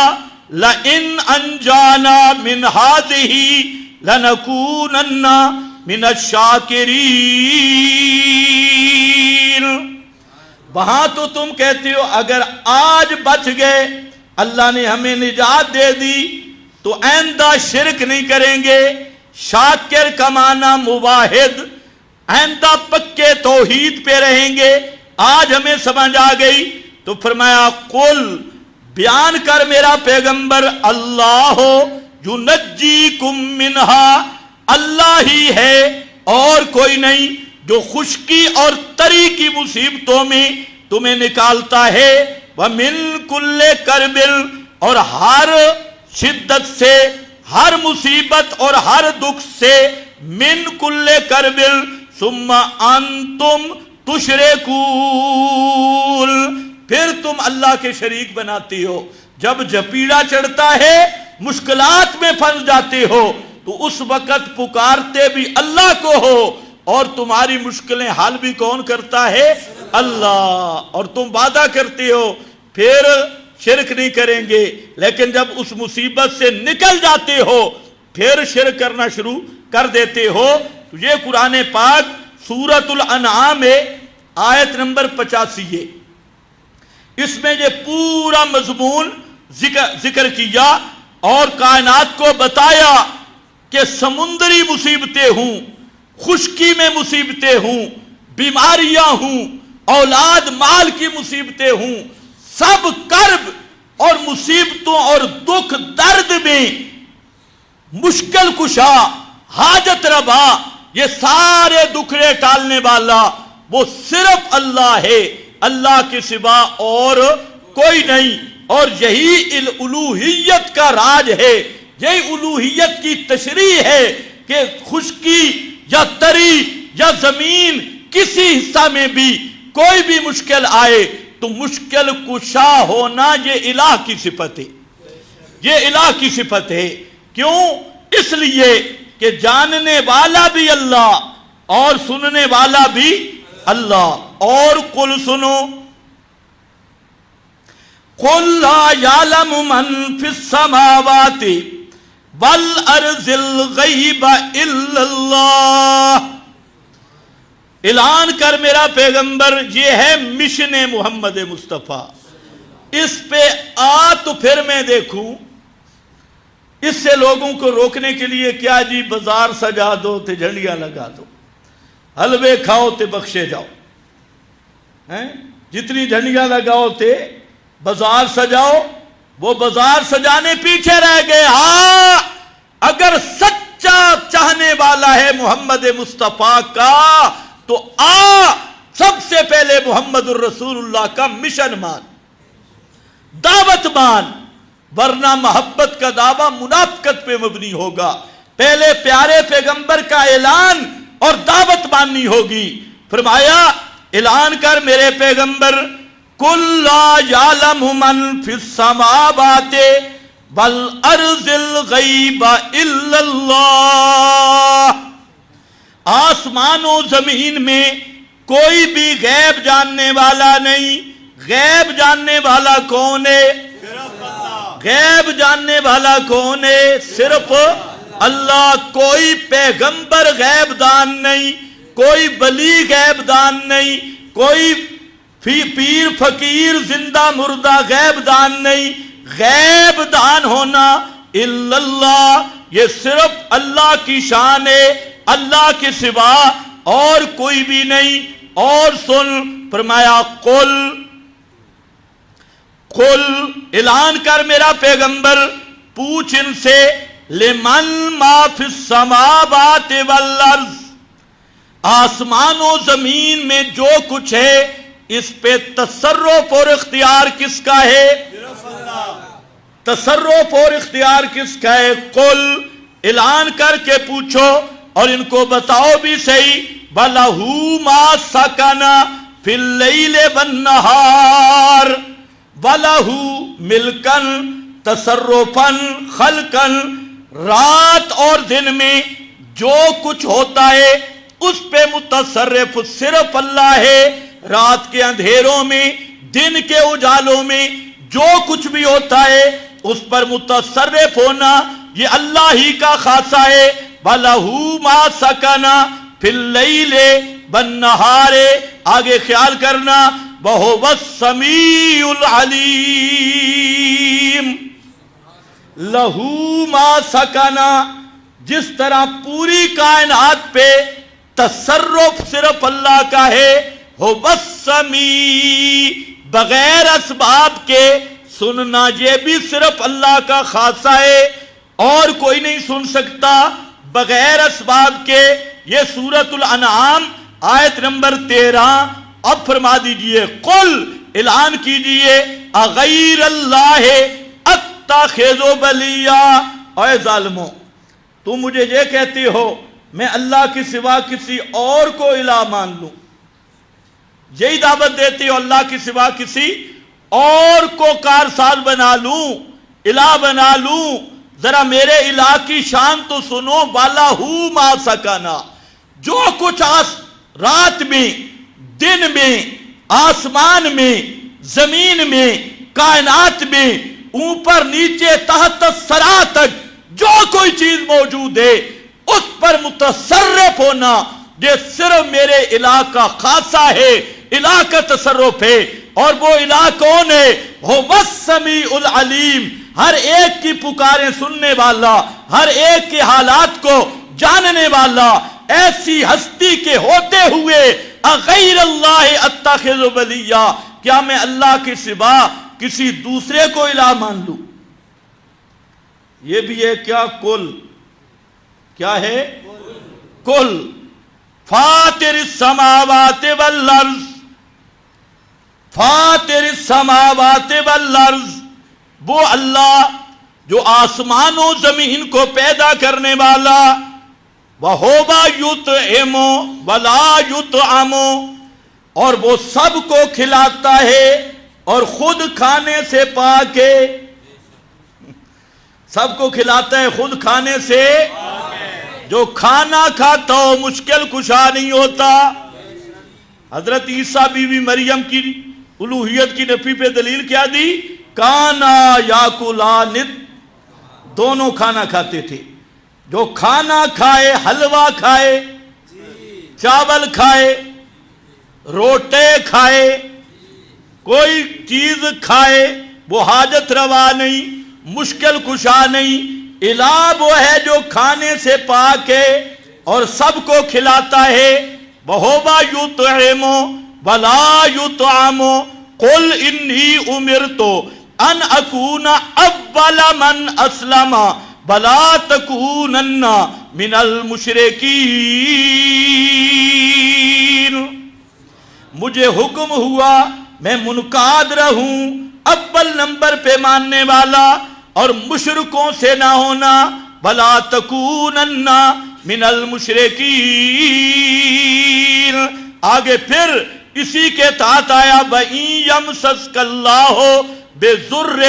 لئن انجانا من هذه لنکونن من الشاکرین۔ وہاں تو تم کہتے ہو اگر آج بچ گئے، اللہ نے ہمیں نجات دے دی، تو آئندہ شرک نہیں کریں گے۔ شاکر کا معنی مواحد، آئندہ پکے توحید پہ رہیں گے۔ آج ہمیں سمجھ آ گئی، تو فرمایا قل، بیان کر میرا پیغمبر، اللہ ینجیکم منہا، اللہ ہی ہے اور کوئی نہیں جو خشکی اور تری کی مصیبتوں میں تمہیں نکالتا ہے، وَمِن كُلِّ كَرْبٍ، اور ہر شدت سے، ہر مصیبت اور ہر دکھ سے، مِن كُلِّ كَرْبٍ ثُمَّ أَنْتُمْ تشرکون، پھر تم اللہ کے شریک بناتی ہو۔ جب جپیڑا چڑھتا ہے، مشکلات میں پھنس جاتے ہو، تو اس وقت پکارتے بھی اللہ کو ہو، اور تمہاری مشکلیں حل بھی کون کرتا ہے؟ اللہ۔ اور تم وعدہ کرتے ہو پھر شرک نہیں کریں گے، لیکن جب اس مصیبت سے نکل جاتے ہو پھر شرک کرنا شروع کر دیتے ہو۔ تو یہ قرآن پاک سورۃ الانعام آیت نمبر 85 ہے، اس میں یہ پورا مضمون ذکر کیا اور کائنات کو بتایا کہ سمندری مصیبتیں ہوں، خشکی میں مصیبتیں ہوں، بیماریاں ہوں، اولاد مال کی مصیبتیں ہوں، سب کرب اور مصیبتوں اور دکھ درد میں مشکل کشا، حاجت روا، یہ سارے دکھڑے ٹالنے والا وہ صرف اللہ ہے، اللہ کے سوا اور کوئی نہیں۔ اور یہی الوہیت کا راج ہے، یہی الوہیت کی تشریح ہے کہ خشکی یا تری یا زمین کسی حصہ میں بھی کوئی بھی مشکل آئے تو مشکل کشا ہونا یہ الہ کی صفت ہے، یہ الہ کی صفت ہے۔ کیوں؟ اس لیے کہ جاننے والا بھی اللہ اور سننے والا بھی اللہ۔ اور قل سنو، قل لا یعلم من فی السماوات والارض الغیب الا اللہ۔ اعلان کر میرا پیغمبر، یہ ہے مشن محمد مصطفیٰ، اس پہ آ تو پھر میں دیکھوں۔ اس سے لوگوں کو روکنے کے لیے کیا جی، بازار سجا دو تے جھنڈیاں لگا دو، حلوے کھاؤ تے بخشے جاؤ، جتنی جھنڈیاں لگاؤ تے بازار سجاؤ، وہ بازار سجانے پیچھے رہ گئے۔ ہاں، اگر سچا چاہنے والا ہے محمد مصطفیٰ کا تو سب سے پہلے محمد الرسول اللہ کا مشن مان، دعوت مان، ورنہ محبت کا دعویٰ منافقت پہ مبنی ہوگا۔ پہلے پیارے پیغمبر کا اعلان اور دعوت ماننی ہوگی۔ فرمایا اعلان کر میرے پیغمبر، قل لا یعلم من فی السماوات والارض الغیب الا اللہ۔ آسمان و زمین میں کوئی بھی غیب جاننے والا نہیں۔ غیب جاننے والا کون ہے؟ غیب جاننے والا کون ہے؟ صرف اللہ۔ کوئی پیغمبر غیب دان نہیں، کوئی ولی غیب دان نہیں، کوئی پیر فقیر زندہ مردہ غیب دان نہیں۔ غیب دان ہونا الا اللہ، یہ صرف اللہ کی شان ہے، اللہ کے سوا اور کوئی بھی نہیں۔ اور سن، فرمایا قل اعلان کر میرا پیغمبر، پوچھ ان سے، لمن ما فی السماوات والارض، آسمان و زمین میں جو کچھ ہے اس پہ تصرف اور اختیار کس کا ہے؟ تصرف اور اختیار کس کا ہے؟ قل اعلان کر کے پوچھو اور ان کو بتاؤ بھی صحیح، وَلَهُ مَا سَكَنَ فِي اللَّيْلِ وَالنَّهَارِ، وَلَهُ مِلْكًا تصرفاً خلقاً، رات اور دن میں جو کچھ ہوتا ہے اس پہ متصرف صرف اللہ ہے۔ رات کے اندھیروں میں، دن کے اجالوں میں جو کچھ بھی ہوتا ہے اس پر متصرف ہونا یہ اللہ ہی کا خاصہ ہے۔ وَلَهُ مَا سَكَنَ فِي اللَّيْلِ وَالنَّهَارِ، آگے خیال کرنا، وَهُوَ السَّمِيعُ الْعَلِيمُ۔ لَهُ مَا سَكَنَ، جس طرح پوری کائنات پہ تصرف صرف اللہ کا ہے، هُوَ السَّمِيعُ، بغیر اسباب کے سننا یہ بھی صرف اللہ کا خاصہ ہے، اور کوئی نہیں سن سکتا بغیر اسباب کے۔ یہ سورۃ الانعام آیت نمبر 13۔ اب فرما دیجئے، قل اعلان کیجئے، اغیر اللہ اتخذ ولیا۔ اے ظالموں، تم مجھے یہ کہتے ہو میں اللہ کے سوا کسی اور کو الہ مان لوں، یہی دعوت دیتے ہو اللہ کے سوا کسی اور کو کارساز بنا لوں، الہ بنا لوں؟ ذرا میرے الہ کی شان تو سنو، والا ہو ما سکنا، جو کچھ رات میں، دن میں، آسمان میں، زمین میں، کائنات میں، اوپر نیچے تحت سرا تک جو کوئی چیز موجود ہے اس پر متصرف ہونا یہ صرف میرے الہ کا خاصہ ہے، الہ کا تصرف ہے۔ اور وہ الہ کون ہے؟ هو السمیع العلیم، ہر ایک کی پکاریں سننے والا، ہر ایک کے حالات کو جاننے والا، ایسی ہستی کے ہوتے ہوئے اغیر اللہ اتخذ ولیا، کیا میں اللہ کے سوا کسی دوسرے کو الہ مان لوں؟ یہ بھی ہے کیا؟ کل کیا ہے؟ کل فاطر السماوات والارض، فاطر السماوات والارض، وہ اللہ جو آسمان و زمین کو پیدا کرنے والا، وَهُوَ يُطْعِمُ وَلَا يُطْعَمُ، اور وہ سب کو کھلاتا ہے اور خود کھانے سے پاک ہے۔ سب کو کھلاتا ہے، خود کھانے سے جو کھانا کھاتا ہو مشکل کشا نہیں ہوتا۔ حضرت عیسیٰ بی بی مریم کی الوہیت کی نفی پہ دلیل کیا دی؟ کانا یاکلان، دونوں کھانا کھاتے تھے۔ جو کھانا کھائے، حلوہ کھائے، چاول کھائے، روٹے کھائے، کوئی چیز کھائے، وہ حاجت روا نہیں، مشکل کشا نہیں۔ الہ وہ ہے جو کھانے سے پاک ہے اور سب کو کھلاتا ہے۔ وَهُوَ يُطْعِمُ وَلَا يُطْعَمُ قُلْ إِنِّي أُمِرْتُ أَنْ أَكُونَ أَوَّلَ مَنْ أَسْلَمَ وَلَا تَكُونَنَّ مِنَ الْمُشْرِكِينَ، مجھے حکم ہوا میں منقاد رہوں اول نمبر پہ ماننے والا اور مشرکوں سے نہ ہونا، وَلَا تَكُونَنَّ مِنَ الْمُشْرِكِينَ۔ آگے پھر اسی کے تحت آیا وَإِن يَمْسَسْكَ اللَّهُ بِضُرٍّ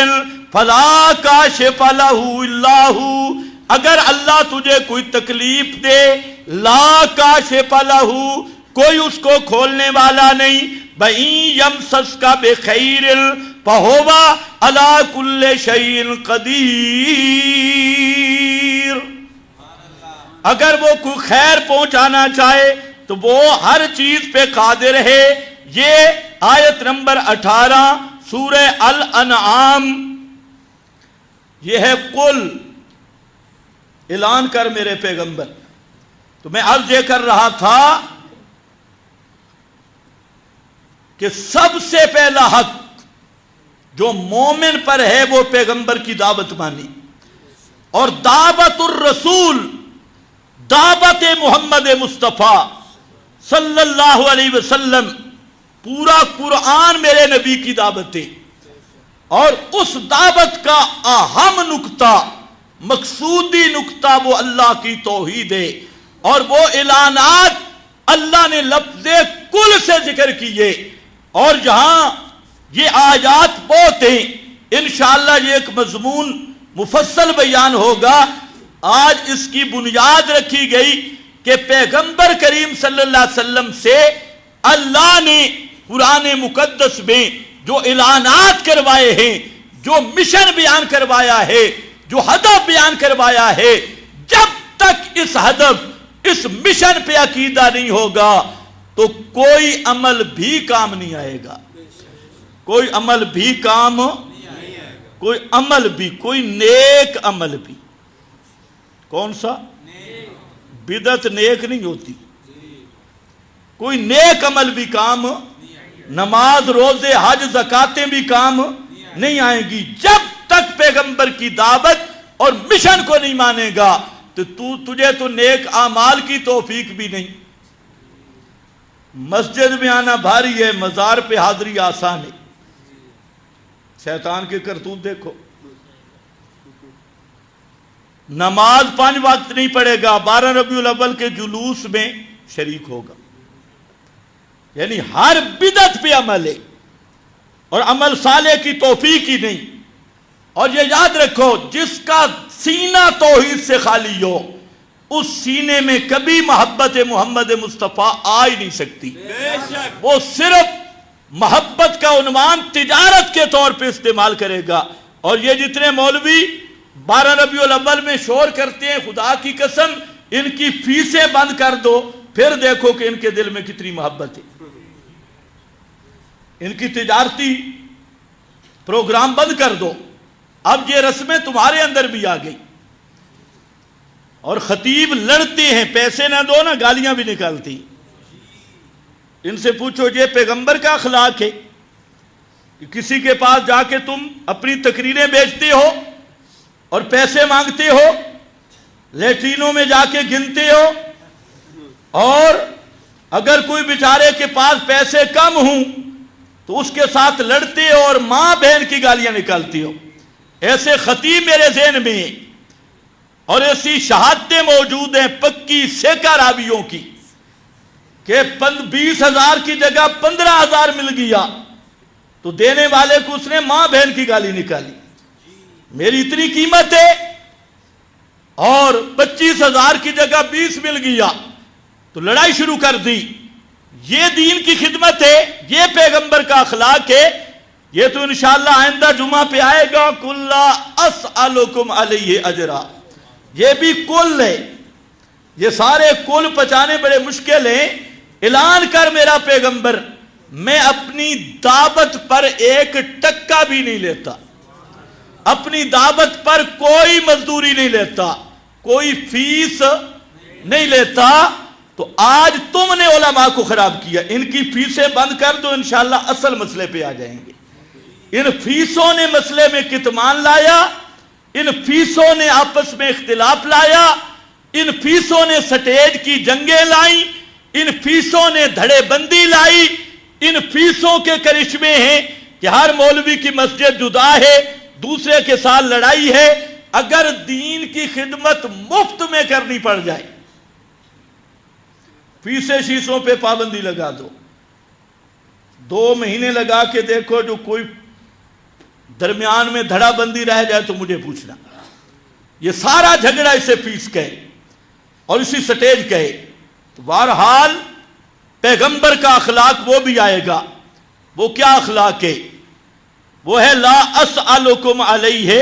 فَلَا كَاشِفَ لَهُ إِلَّا هُوَ، اگر اللہ تجھے کوئی تکلیف دے، لا کاشف لہ، کوئی اس کو کھولنے والا نہیں۔ وَإِن يَمْسَسْكَ بِخَيْرٍ فَهُوَ عَلَى كُلِّ شَيْءٍ قَدِيرٌ، اگر وہ کوئی خیر پہنچانا چاہے تو وہ ہر چیز پہ قادر ہے۔ یہ آیت نمبر 18 سورہ الانعام، یہ ہے قل، اعلان کر میرے پیغمبر۔ تو میں عرض یہ کر رہا تھا کہ سب سے پہلا حق جو مومن پر ہے وہ پیغمبر کی دعوت مانی، اور دعوت الرسول، دعوت محمد مصطفیٰ صلی اللہ علیہ وسلم، پورا قرآن میرے نبی کی دعوت ہے، اور اس دعوت کا اہم نقطہ، مقصودی نقطہ وہ اللہ کی توحید ہے، اور وہ اعلانات اللہ نے لفظ کل سے ذکر کیے، اور جہاں یہ آیات بہت ہیں، انشاءاللہ یہ ایک مضمون مفصل بیان ہوگا۔ آج اس کی بنیاد رکھی گئی کہ پیغمبر کریم صلی اللہ علیہ وسلم سے اللہ نے قرآن مقدس میں جو اعلانات کروائے ہیں، جو مشن بیان کروایا ہے، جو ہدف بیان کروایا ہے، جب تک اس ہدف، اس مشن پہ عقیدہ نہیں ہوگا تو کوئی عمل بھی کام نہیں آئے گا، کوئی عمل بھی کام، کوئی عمل بھی، کوئی نیک عمل بھی۔ کون سا؟ بدعت نیک نہیں ہوتی، کوئی نیک عمل بھی کام، نماز، روزے، حج، زکاتیں بھی کام نہیں آئیں گی جب تک پیغمبر کی دعوت اور مشن کو نہیں مانے گا، تو تجھے تو نیک اعمال کی توفیق بھی نہیں۔ مسجد میں آنا بھاری ہے، مزار پہ حاضری آسان ہے۔ شیطان کے کرتوت دیکھو، نماز 5 وقت نہیں پڑھے گا، 12 ربیع الاول کے جلوس میں شریک ہوگا، یعنی ہر بدعت پہ عمل ہے اور عمل صالح کی توفیق ہی نہیں. اور یہ یاد رکھو جس کا سینہ توحید سے خالی ہو اس سینے میں کبھی محبت محمد مصطفیٰ آ ہی نہیں سکتی. وہ صرف محبت کا عنوان تجارت کے طور پہ استعمال کرے گا. اور یہ جتنے مولوی 12 ربیع الاول میں شور کرتے ہیں خدا کی قسم ان کی فیسیں بند کر دو پھر دیکھو کہ ان کے دل میں کتنی محبت ہے. ان کی تجارتی پروگرام بند کر دو. اب یہ رسمیں تمہارے اندر بھی آ گئی. اور خطیب لڑتے ہیں پیسے نہ دو نا گالیاں بھی نکالتی. ان سے پوچھو یہ پیغمبر کا اخلاق ہے کہ کسی کے پاس جا کے تم اپنی تقریریں بیچتے ہو اور پیسے مانگتے ہو, لیٹرینوں میں جا کے گنتے ہو, اور اگر کوئی بیچارے کے پاس پیسے کم ہوں تو اس کے ساتھ لڑتے ہو اور ماں بہن کی گالیاں نکالتی ہو. ایسے خطیب میرے ذہن میں ہیں اور ایسی شہادتیں موجود ہیں پکی سیکا راویوں کی کہ 20,000 کی جگہ 15,000 مل گیا تو دینے والے کو اس نے ماں بہن کی گالی نکالی. میری اتنی قیمت ہے اور 25,000 کی جگہ 20 مل گیا تو لڑائی شروع کر دی. یہ دین کی خدمت ہے, یہ پیغمبر کا اخلاق ہے. یہ تو انشاءاللہ آئندہ جمعہ پہ آئے گا قُلْ لَا أَسْأَلُكُمْ عَلَيْهِ أَجْرًا. یہ بھی کل ہے. یہ سارے کل پچانے بڑے مشکل ہیں. اعلان کر میرا پیغمبر میں اپنی دعوت پر 1 ٹکا بھی نہیں لیتا, اپنی دعوت پر کوئی مزدوری نہیں لیتا, کوئی فیس نہیں لیتا. تو آج تم نے علماء کو خراب کیا. ان کی فیسیں بند کر دو انشاءاللہ اصل مسئلے پہ آ جائیں گے. ان فیسوں نے مسئلے میں کتمان لایا, ان فیسوں نے آپس میں اختلاف لایا, ان فیسوں نے سٹیج کی جنگیں لائیں, ان فیسوں نے دھڑے بندی لائی. ان فیسوں کے کرشمے ہیں کہ ہر مولوی کی مسجد جدا ہے, دوسرے کے ساتھ لڑائی ہے. اگر دین کی خدمت مفت میں کرنی پڑ جائے فیسیں شیسوں پہ پابندی لگا دو. 2 مہینے لگا کے دیکھو جو کوئی درمیان میں دھڑا بندی رہ جائے تو مجھے پوچھنا. یہ سارا جھگڑا اسے فیس کہے اور اسی سٹیج کہے. تو بہرحال پیغمبر کا اخلاق وہ بھی آئے گا. وہ کیا اخلاق ہے؟ وہ ہے لا اسألکم علیہ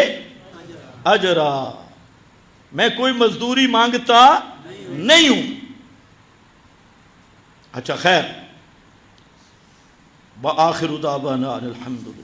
اجرا. میں کوئی مزدوری مانگتا نہیں ہوں. اچھا خیر وآخر دعوانا الحمدللہ.